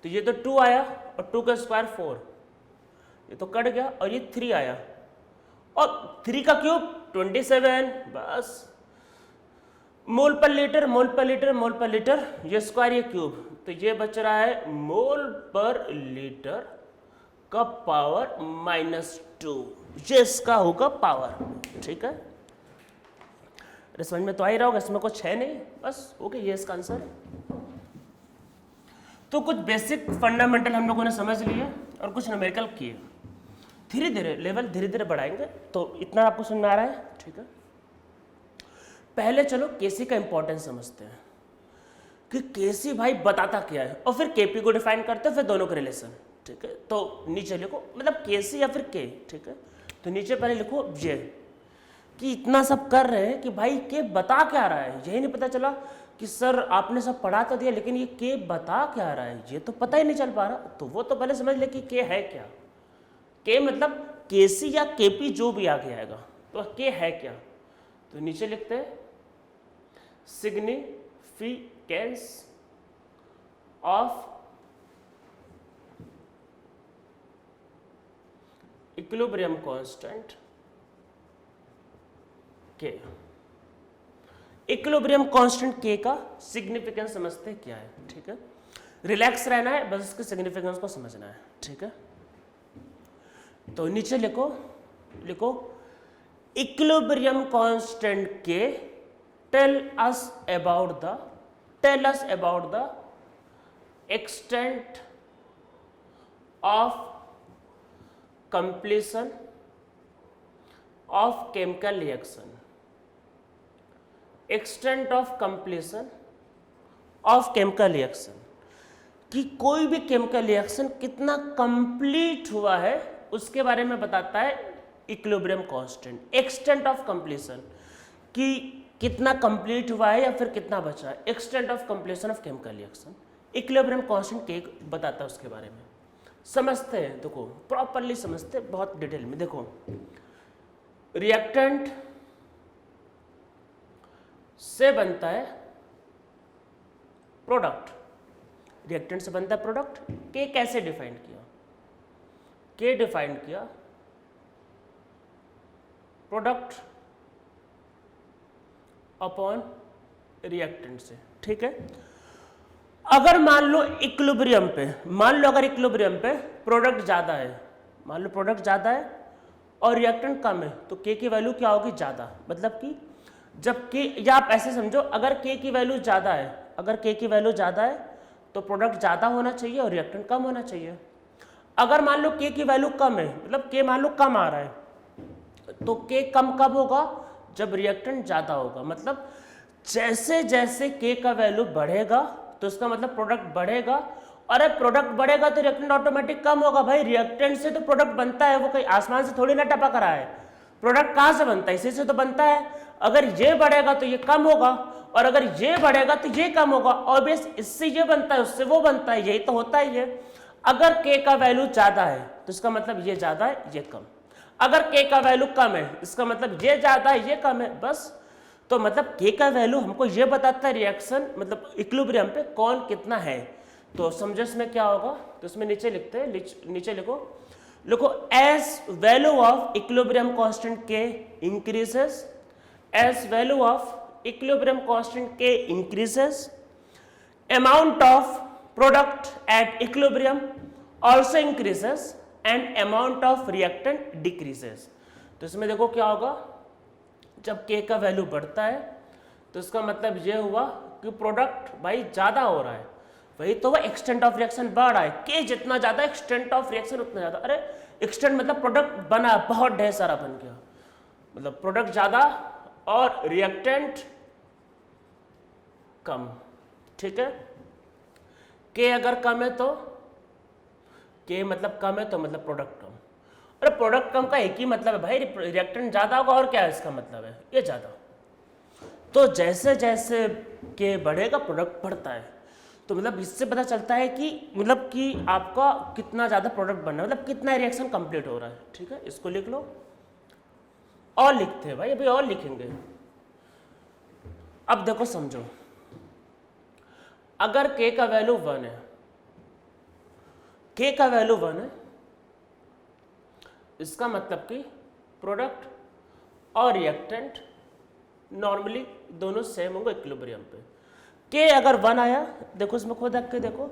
तो ये तो 2 आया और 2 का स्क्वायर 4, ये तो कट गया और ये 3 आया और 3 का क्यूब 27, बस मोल पर लीटर मोल पर लीटर मोल पर लीटर, ये स्क्वायर ये क्यूब, तो ये बच रहा है मोल पर लीटर का पावर -2, ये इसका होगा पावर, ठीक है। समझ में तो आ ही रहा होगा, इसमें कुछ है नहीं, बस ओके, ये इसका आंसर है। तो कुछ बेसिक फंडामेंटल हम लोगों ने समझ लिए और कुछ न्यूमेरिकल किए, धीरे धीरे लेवल धीरे धीरे बढ़ाएंगे, तो इतना आपको समझ में आ रहा है, ठीक है। पहले चलो केसी का इंपॉर्टेंस समझते हैं कि केसी भाई बताता क्या है, और फिर केपी को डिफाइन करते हैं, फिर दोनों के रिलेशन, ठीक है। तो नीचे लिखो, मतलब केसी या फिर के, ठीक है, तो नीचे पहले लिखो ये कि इतना सब कर रहे हैं कि भाई के बता क्या रहा है, यही नहीं पता चला कि सर आपने सब पढ़ा तो दिया लेकिन ये के बता क्या रहा है ये तो पता ही नहीं चल पा रहा, तो वो तो पहले समझ ले कि के है क्या, के मतलब केसी या केपी जो भी आगे आएगा, तो के है क्या, तो नीचे लिखते हैं सिग्निफिकेंस ऑफ इक्विलिब्रियम कांस्टेंट के, इक्विलिब्रियम कांस्टेंट के का सिग्निफिकेंस समझते क्या है, ठीक है, रिलैक्स रहना है, बस इसके सिग्निफिकेंस को समझना है, ठीक है। तो नीचे लिखो इक्विलिब्रियम कांस्टेंट के tell us about the extent of completion of chemical reaction, extent of completion of chemical reaction, कि कोई भी केमिकल रिएक्शन कितना कंप्लीट हुआ है उसके बारे में बताता है equilibrium constant. Extent of completion, कि कितना कंप्लीट हुआ है या फिर कितना बचा है, extent of completion of chemical reaction, equilibrium constant के बताता है उसके बारे में। समझते हैं, देखो प्रॉपरली समझते हैं, बहुत डिटेल में। देखो रिएक्टेंट से बनता है प्रोडक्ट, रिएक्टेंट से बनता है प्रोडक्ट। के कैसे डिफाइन किया, के डिफाइन किया प्रोडक्ट अपॉन रिएक्टेंट से, ठीक है। अगर मान लो इक्विलिब्रियम पे, अगर इक्विलिब्रियम पे प्रोडक्ट ज्यादा है, मान लो प्रोडक्ट ज्यादा है और रिएक्टेंट कम है, तो के की वैल्यू क्या होगी, ज्यादा। मतलब कि जब के, या आप ऐसे समझो, अगर के की वैल्यू ज्यादा है, अगर के की वैल्यू ज्यादा है तो प्रोडक्ट ज्यादा होना चाहिए और रिएक्टेंट कम होना चाहिए। अगर मान लो के की वैल्यू कम है, मतलब के मान लो कम आ रहा है, तो के कम कब होगा, जब रिएक्टेंट ज्यादा होगा। मतलब जैसे जैसे के का वैल्यू बढ़ेगा तो इसका मतलब प्रोडक्ट बढ़ेगा, और अब प्रोडक्ट बढ़ेगा तो रिएक्टेंट ऑटोमेटिक कम होगा। भाई रिएक्टेंट से तो प्रोडक्ट बनता है, वो कहीं आसमान से थोड़ी ना टपक रहा है। प्रोडक्ट कहाँ से बनता है, इसी से तो बनता है। अगर ये बढ़ेगा तो ये कम होगा, और अगर ये बढ़ेगा तो ये कम होगा। ऑब्वियस इससे ये बनता है, उससे वो बनता है, यही तो होता है ये। अगर के का वैल्यू ज्यादा है तो इसका मतलब ये ज्यादा है ये कम, अगर के का वैल्यू कम है इसका मतलब ये ज्यादा है ये कम है, बस। तो मतलब के का वैल्यू हमको ये बताता है रिएक्शन मतलब इक्विलिब्रियम पे कौन कितना है। तो समझो इसमें क्या होगा, तो इसमें नीचे लिखते हैं, नीचे लिखो as value of equilibrium constant के increases, as value of equilibrium constant के increases, amount of product at equilibrium also increases and amount of reactant decreases। तो इसमें देखो क्या होगा, जब K का वैल्यू बढ़ता है तो इसका मतलब ये हुआ कि प्रोडक्ट भाई ज्यादा हो रहा है, वही तो वह एक्सटेंट ऑफ रिएक्शन बढ़ रहा है। K जितना ज्यादा एक्सटेंट ऑफ रिएक्शन उतना ज्यादा। अरे एक्सटेंट मतलब प्रोडक्ट बना बहुत ढेर सारा बन गया, मतलब प्रोडक्ट ज्यादा और रिएक्टेंट कम, ठीक है। के अगर कम है तो के मतलब कम है तो मतलब प्रोडक्ट कम। अरे प्रोडक्ट कम का एक ही मतलब है भाई, रिएक्टेंट ज्यादा होगा, और क्या है इसका मतलब है ये ज्यादा। तो जैसे जैसे के बढ़ेगा प्रोडक्ट बढ़ता है। तो मतलब इससे पता चलता है कि मतलब कि आपका कितना ज्यादा प्रोडक्ट बनना है, मतलब कितना रिएक्शन कंप्लीट हो रहा है, ठीक है। इसको लिख लो, और लिखते हैं भाई, अभी और लिखेंगे। अब देखो समझो, अगर k का वैल्यू 1 है, k का वैल्यू 1 है, इसका मतलब कि प्रोडक्ट और रिएक्टेंट नॉर्मली दोनों सेम होंगे इक्विलिब्रियम पे। k अगर 1 आया, देखो इसमें खुद रख के देखो,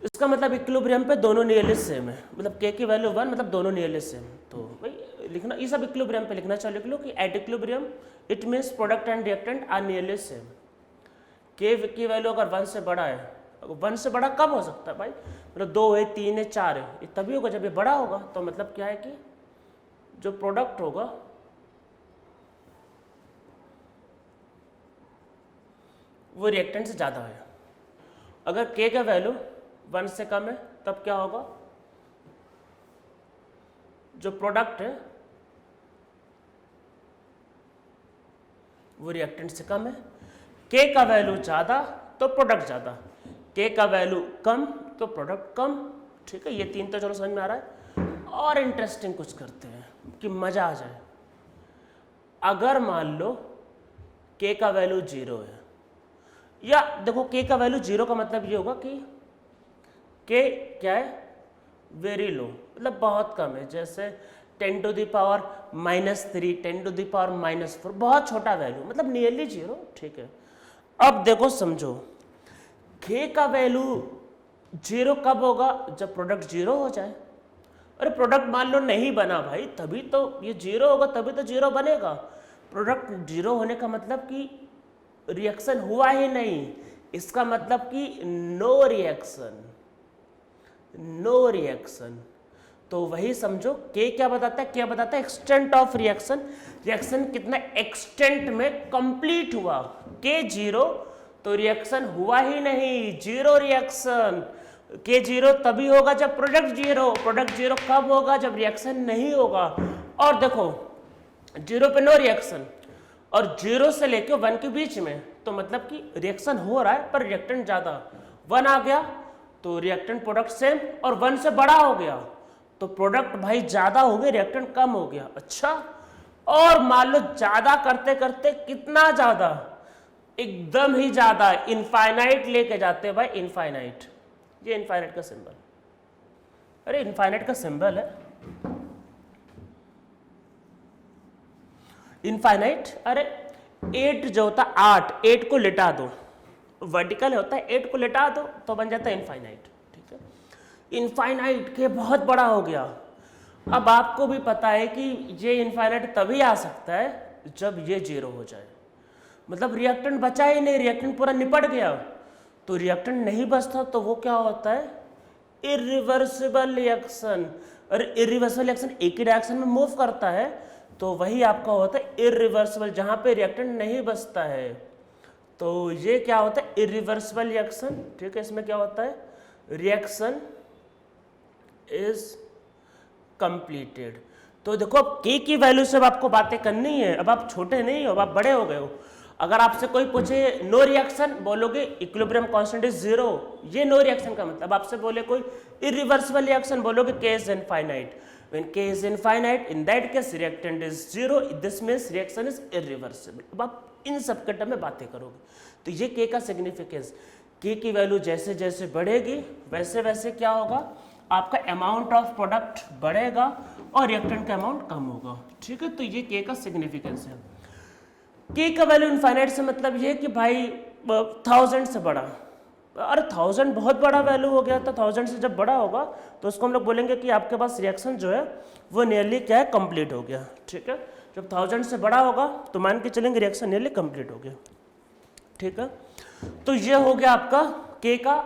इसका मतलब इक्विलिब्रियम पे दोनों नियरली सेम है, मतलब k की वैल्यू 1 मतलब दोनों नियरली सेम। तो भाई लिखना ये सब इक्विलिब्रियम पे लिखना, चलो लिख लो कि at equilibrium it means product and reactant are nearly same. K की वैल्यू अगर 1 से बड़ा है, 1 से बड़ा कब हो सकता है भाई, मतलब 2 है 3 है 4 है, ये तभी होगा जब ये बड़ा होगा। तो मतलब क्या है कि जो प्रोडक्ट होगा वो रिएक्टेंट से ज़्यादा है। अगर के का वैल्यू 1 से कम है तब क्या होगा, जो प्रोडक्ट है वो रिएक्टेंट से कम है। के का वैल्यू ज़्यादा तो प्रोडक्ट ज़्यादा, के का वैल्यू कम तो प्रोडक्ट कम, ठीक है। ये तीन तो चलो समझ में आ रहा है। और इंटरेस्टिंग कुछ करते हैं कि मज़ा आ जाए। अगर मान लो के का वैल्यू 0 है, या देखो के का वैल्यू 0 का मतलब ये होगा कि के क्या है, वेरी लो, मतलब बहुत कम है, जैसे 10 to the power -3, 10 to the power -4, बहुत छोटा वैल्यू, मतलब नियरली 0, ठीक है। अब देखो समझो, के का वैल्यू 0 कब होगा, जब प्रोडक्ट 0 हो जाए। अरे प्रोडक्ट मान लो नहीं बना भाई, तभी तो ये 0 होगा, तभी तो 0 बनेगा। प्रोडक्ट 0 होने का मतलब कि रिएक्शन हुआ ही नहीं, इसका मतलब कि नो रिएक्शन, नो रिएक्शन। तो वही समझो के क्या बताता है, क्या बताता है एक्सटेंट ऑफ रिएक्शन, रिएक्शन कितना एक्सटेंट में कंप्लीट हुआ। के 0 तो रिएक्शन हुआ ही नहीं, 0 रिएक्शन। के 0 तभी होगा जब प्रोडक्ट 0, प्रोडक्ट 0 कब होगा, जब रिएक्शन नहीं होगा। और देखो 0 पे नो रिएक्शन और 0 से लेके 1 के बीच में, तो मतलब कि रिएक्शन हो रहा है पर रिएक्टेंट ज्यादा। 1 आ गया तो रिएक्टेंट प्रोडक्ट सेम, और 1 से बड़ा हो गया तो प्रोडक्ट भाई ज्यादा हो गया, रिएक्टेंट कम हो गया। अच्छा, और मान लो ज्यादा करते करते कितना ज्यादा, एकदम ही ज्यादा, इनफाइनाइट लेके जाते हैं भाई, इनफाइनाइट। ये इनफाइनाइट का सिंबल, अरे इनफाइनाइट का सिंबल है इनफाइनाइट। अरे 8 जो होता है 8 को लिटा दो, वर्टिकल होता है, 8 को लिटा दो तो बन जाता है इनफाइनाइट, ठीक है। इनफाइनाइट के बहुत बड़ा हो गया। अब आपको भी पता है कि ये इनफाइनाइट तभी आ सकता है जब ये 0 हो जाए, मतलब रिएक्टेंट बचा ही नहीं, रिएक्टेंट पूरा निपट गया। तो रिएक्टेंट नहीं बचता तो वो क्या होता है, इरिवर्सिबल रिएक्शन, और इरिवर्सिबल रिएक्शन एक ही डायरेक्शन में मूव करता है, तो वही आपका होता है इरिवर्सिबल, जहां पे रिएक्टेंट नहीं बचता है। तो ये क्या होता है इरिवर्सिबल रिएक्शन, ठीक है। इसमें क्या होता है, रिएक्शन इज कंप्लीटेड। तो देखो अब के की वैल्यू से अब आपको बातें करनी है, अब आप छोटे नहीं हो, अब आप बड़े हो गए हो। अगर आपसे कोई पूछे नो रिएक्शन, बोलोगे इक्विलिब्रियम कांस्टेंट इज 0, ये नो रिएक्शन का मतलब। आपसे बोले कोई इरिवर्सिबल रिएक्शन, बोलोगे के is infinite. When k is infinite, in that case reactant is 0, this means reaction is irreversible। अब आप इन सब के टर्म में बातें करोगे। तो ये k का सिग्निफिकेंस, k की वैल्यू जैसे जैसे बढ़ेगी वैसे वैसे क्या होगा, आपका अमाउंट ऑफ प्रोडक्ट बढ़ेगा और रिएक्टेंट का अमाउंट कम होगा, ठीक है। तो ये k का सिग्निफिकेंस है। k का वैल्यू इनफाइनाइट से मतलब ये कि भाई 1000 से बड़ा, अरे 1000 बहुत बड़ा वैल्यू हो गया था, 1000 से जब बड़ा होगा तो उसको हम लोग बोलेंगे कि आपके पास रिएक्शन जो है वो नियरली क्या है, कंप्लीट हो गया, ठीक है। जब 1000 से बड़ा होगा तो मान के चलेंगे रिएक्शन नियरली कंप्लीट हो गया, ठीक है। तो ये हो गया आपका के का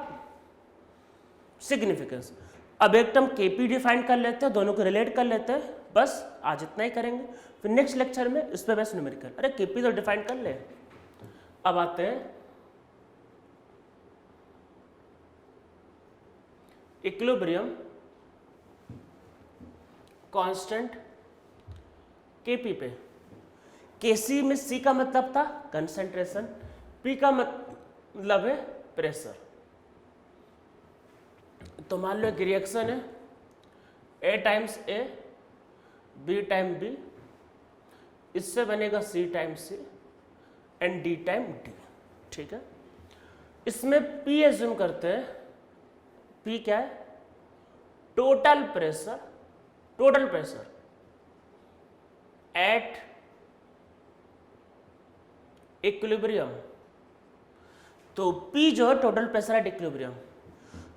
सिग्निफिकेंस। अब एक टर्म केपी डिफाइन कर लेते हैं, दोनों को रिलेट कर लेते हैं, बस आज इतना ही करेंगे। फिर नेक्स्ट लेक्चर में इस पर बस न्यूमेरिकल, अरे केपी तो डिफाइन कर ले। अब आते हैं इक्विलिब्रियम कांस्टेंट केपी पे। केसी में सी का मतलब था कंसंट्रेशन, पी का मतलब है प्रेशर। तो मान लो एक रिएक्शन है A times A B time B, इससे बनेगा C time C and D time D, ठीक है। इसमें पी एज्यूम करते हैं, पी क्या है, टोटल प्रेशर एट इक्विलिब्रियम। तो पी जो है टोटल प्रेशर एट इक्विलिब्रियम।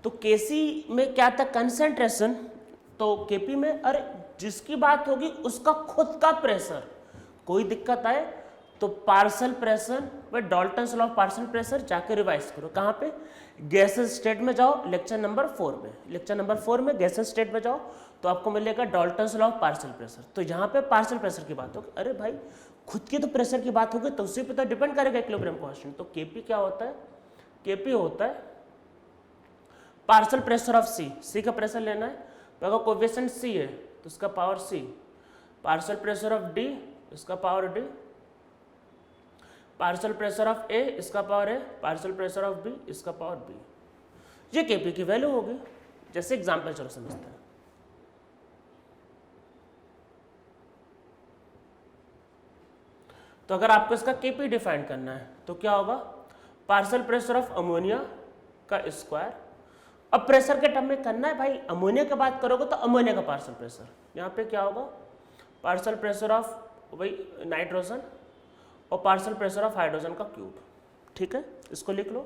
तो केसी में क्या था, कंसंट्रेशन, तो केपी में अरे जिसकी बात होगी उसका खुद का प्रेशर, कोई दिक्कत आए तो पार्शियल प्रेशर व Dalton's law of partial pressure जाके रिवाइज करो। कहाँ पे, गैसेस स्टेट में जाओ, लेक्चर नंबर 4 में, लेक्चर नंबर 4 में गैसेस स्टेट में जाओ तो आपको मिलेगा Dalton's law of partial pressure. तो यहाँ पे पार्शियल प्रेशर की बात होगी, अरे भाई खुद की तो प्रेशर की बात होगी तो उसी पे तो डिपेंड करेगा इक्विलिब्रियम कांस्टेंट। तो केपी क्या होता है, केपी होता है पार्शियल प्रेशर ऑफ सी, सी का प्रेशर लेना है तो अगर कोएफिशिएंट सी है तो उसका power C, partial pressure of D इसका power D, partial pressure of A इसका power A, partial pressure of B इसका पावर बी। ये केपी की वैल्यू होगी। जैसे एग्जांपल चलो समझते हैं। तो अगर आपको इसका केपी डिफाइन करना है तो क्या होगा, पार्शियल प्रेशर ऑफ अमोनिया का स्क्वायर। अब प्रेशर के टर्म में करना है भाई, अमोनिया की बात करोगे तो अमोनिया का पार्शियल प्रेशर, यहाँ पे क्या होगा, पार्शियल प्रेशर ऑफ वही नाइट्रोजन और पार्शियल प्रेशर ऑफ हाइड्रोजन का क्यूब, ठीक है। इसको लिख लो।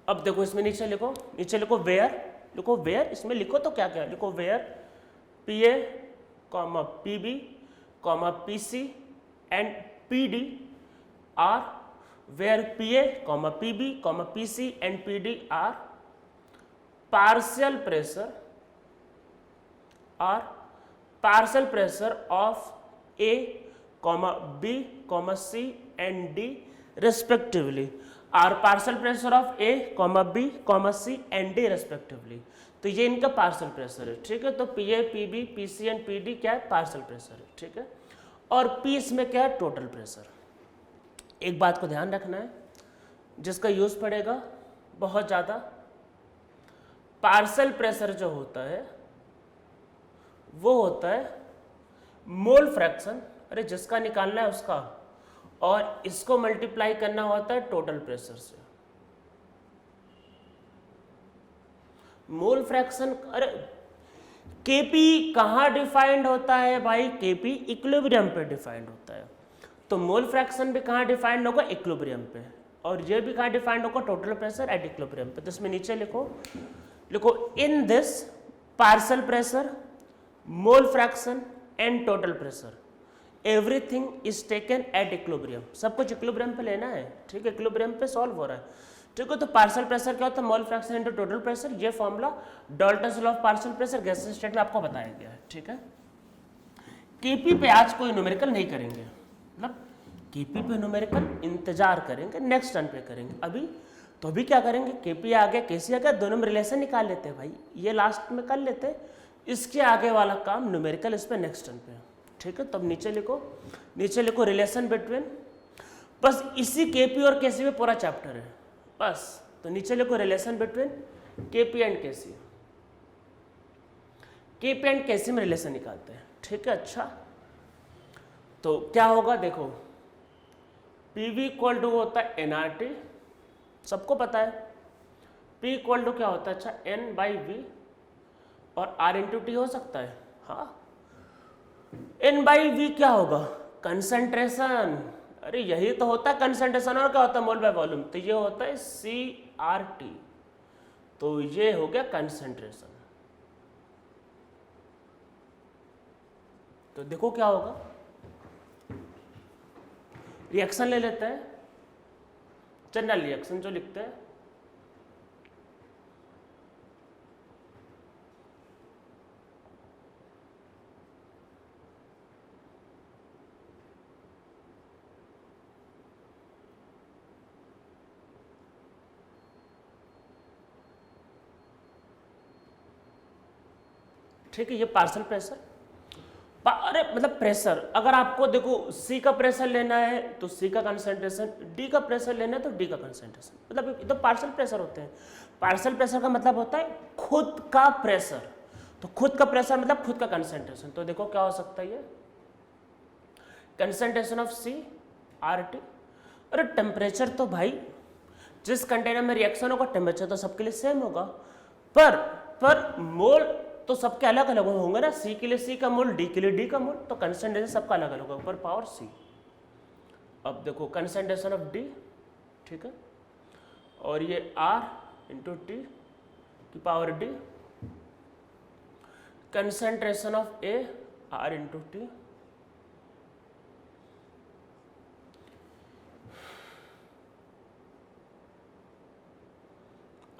अब देखो इसमें नीचे लिखो, नीचे लिखो वेयर, लिखो वेयर, इसमें लिखो तो क्या क्या लिखो, where P A comma P B comma P C and P D are, where P A comma P B comma P C and P D are partial pressure of A, B, C and D respectively, are partial pressure of A, B, C and D respectively। तो ये इनका partial pressure है, ठीक है। तो PA, PB, PC and PD क्या है, partial pressure है, ठीक है। और P इसमें क्या है, टोटल प्रेशर। एक बात को ध्यान रखना है जिसका यूज पड़ेगा बहुत ज़्यादा, पार्शियल प्रेशर जो होता है वो होता है मोल फ्रैक्शन, अरे जिसका निकालना है उसका, और इसको मल्टीप्लाई करना होता है टोटल प्रेशर से। मोल फ्रैक्शन, अरे केपी कहाँ डिफाइंड होता है भाई, केपी इक्विलिब्रियम पे डिफाइंड होता है। तो मोल फ्रैक्शन भी कहाँ डिफाइंड होगा, इक्विलिब्रियम पे, और ये भी कहाँ डिफाइंड होगा, टोटल प्रेशर एट इक्विलिब्रियम पे। तो इसमें नीचे लिखो, in this partial pressure, mole fraction and total pressure everything is taken at equilibrium. सब कुछ इक्विलिब्रियम पे लेना है, ठीक है, इक्विलिब्रियम पे सॉल्व हो रहा है। ठीक है। तो पार्शियल प्रेशर क्या होता है, mole fraction into total pressure. ये formula Dalton's law of partial pressure gases state में आपको बताया गया है, ठीक है। केपी पे आज कोई न्यूमेरिकल नहीं करेंगे, मतलब केपी पे न्यूमेरिकल इंतजार करेंगे, नेक्स्ट टर्न पे करेंगे। अभी तो अभी क्या करेंगे, केपी आ गया केसी आ गया, दोनों में रिलेशन निकाल लेते हैं भाई, ये लास्ट में कर लेते हैं, इसके आगे वाला काम न्यूमेरिकल इस पे नेक्स्ट टर्न पे, ठीक है। तो अब नीचे लिखो रिलेशन बिटवीन, बस इसी केपी और केसी में पूरा चैप्टर है बस। तो नीचे लिखो relation between KP and KC, KP and KC में रिलेशन निकालते हैं, ठीक है। अच्छा तो क्या होगा देखो, पीवी इक्वल टू होता है एनआरटी, सबको पता है। P इक्वल टू क्या होता है, अच्छा N बाई वी, और R इंटू टी हो सकता है, हाँ। N बाई वी क्या होगा, कंसंट्रेशन, अरे यही तो होता है कंसंट्रेशन, और क्या होता है मोल बाय वॉल्यूम, तो ये होता है CRT, तो ये हो गया कंसंट्रेशन। तो देखो क्या होगा, रिएक्शन ले लेते हैं, जनरल रिएक्शन जो लिखते हैं, ठीक है। ये पार्शियल प्रेशर, अरे मतलब प्रेशर, अगर आपको देखो सी का प्रेशर लेना है तो सी का कंसंट्रेशन, डी का प्रेशर लेना है तो डी का कंसंट्रेशन, मतलब ये तो पार्शियल प्रेशर होते हैं। पार्शियल प्रेशर का मतलब होता है खुद का प्रेशर, तो खुद का प्रेशर मतलब खुद का कंसंट्रेशन। तो देखो क्या हो सकता है, ये concentration of C R T. अरे टेम्परेचर तो भाई जिस कंटेनर में रिएक्शन होगा टेम्परेचर तो सबके लिए सेम होगा, पर मोल तो सबके अलग अलग होंगे ना, सी के लिए सी का मोल, डी के लिए डी का मोल, तो कंसंट्रेशन सबका अलग अलग होगा, ऊपर पावर सी। अब देखो कंसंट्रेशन ऑफ डी, ठीक है, और ये आर इंटू टी की power D, concentration of A R into T,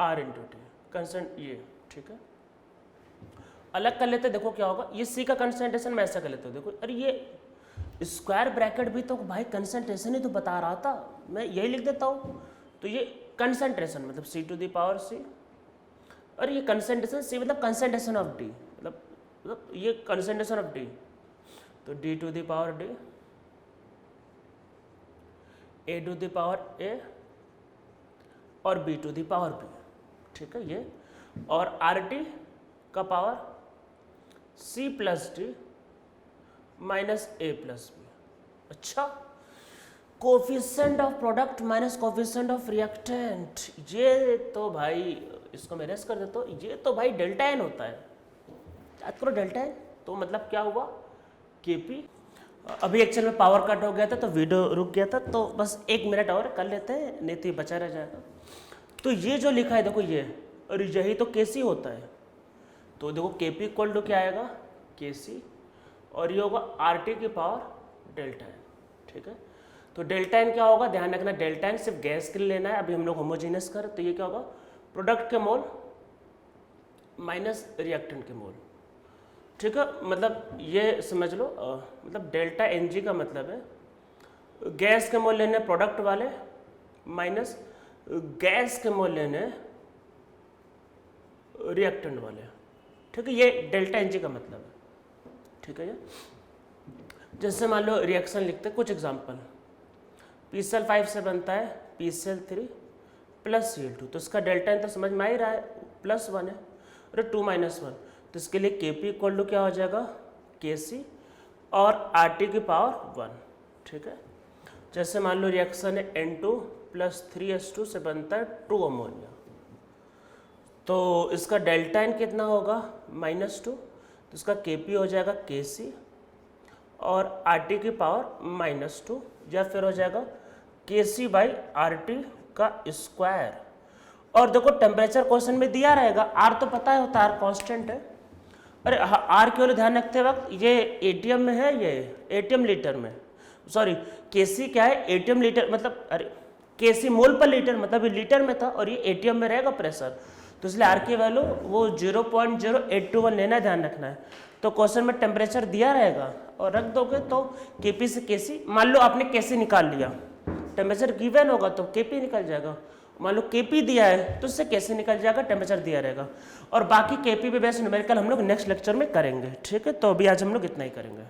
R into T consent, ये ठीक है। अलग कर लेते, देखो क्या होगा, ये सी का कंसंट्रेशन मैं ऐसा कर लेता हूँ, देखो अरे ये स्क्वायर ब्रैकेट भी तो भाई कंसंट्रेशन ही तो बता रहा था, मैं यही लिख देता हूँ। तो ये कंसंट्रेशन मतलब सी टू द पावर सी, और ये कंसंट्रेशन सी मतलब कंसंट्रेशन ऑफ डी, मतलब ये कंसंट्रेशन ऑफ डी, तो D to the power D, A to the power A, और B to the power B, ठीक है ये, और आर टी का power C plus D minus A plus B. अच्छा, coefficient of product minus coefficient of reactant, ये तो भाई इसको मैं रेस कर देता हूँ, ये तो भाई डेल्टा एन होता है, याद करो डेल्टा एन। तो मतलब क्या हुआ, केपी, अभी एक्चुअल में पावर कट हो गया था तो वीडियो रुक गया था, तो बस 1 मिनट और कर लेते हैं, नहीं तो बचा रह जाएगा। तो ये जो लिखा है देखो ये, और यही तो केसी होता है, तो देखो केपी इक्वल टू क्या आएगा, केसी, और ये होगा आरटी की पावर डेल्टा एन, ठीक है। तो डेल्टा एन क्या होगा, ध्यान रखना डेल्टा एन सिर्फ गैस के लिए लेना है, अभी हम लोग होमोजीनियस कर, तो ये क्या होगा, प्रोडक्ट के मोल माइनस रिएक्टेंट के मोल, ठीक है। मतलब ये समझ लो, मतलब डेल्टा एन जी का मतलब है गैस के मोल लेने प्रोडक्ट वाले माइनस गैस के मोल लेने रिएक्टेंट वाले, ठीक है। ये डेल्टा एन जी का मतलब है, ठीक है। ये जैसे मान लो रिएक्शन लिखते हैं, कुछ एग्जांपल, PCl5 से बनता है PCl3 प्लस Cl2, तो इसका डेल्टा एन तो समझ में आ ही रहा है, +1 है, अरे 2 - 1, तो इसके लिए Kp इक्वल टू क्या हो जाएगा, Kc और Rt की पावर 1, ठीक है। जैसे मान लो रिएक्शन है N2 + 3H2 से बनता है 2 अमोनिया, तो इसका डेल्टा एन कितना होगा, -2, तो इसका Kp हो जाएगा Kc और Rt की पावर -2, या फिर हो जाएगा Kc बाई Rt का स्क्वायर। और देखो टेम्परेचर क्वेश्चन में दिया रहेगा, R तो पता है होता है, R कांस्टेंट है। अरे R के लिए ध्यान रखते वक्त ये एटीएम में है, ये एटीएम लीटर में, सॉरी Kc क्या है एटीएम लीटर, मतलब अरे केसी मोल पर लीटर, मतलब ये लीटर में था और ये एटीएम में रहेगा प्रेशर, तो इसलिए आर की वैल्यू वो 0.0821 लेना, ध्यान रखना है। तो क्वेश्चन में टेम्परेचर दिया रहेगा और रख दोगे तो केपी से केसी, मान लो आपने केसी निकाल लिया, टेम्परेचर गिवन होगा तो केपी निकल जाएगा, मान लो केपी दिया है तो उससे कैसे निकल जाएगा, टेम्परेचर दिया रहेगा। और बाकी केपी पे बेस्ड न्यूमेरिकल हम लोग नेक्स्ट लेक्चर में करेंगे, ठीक है। तो अभी आज हम लोग इतना ही करेंगे।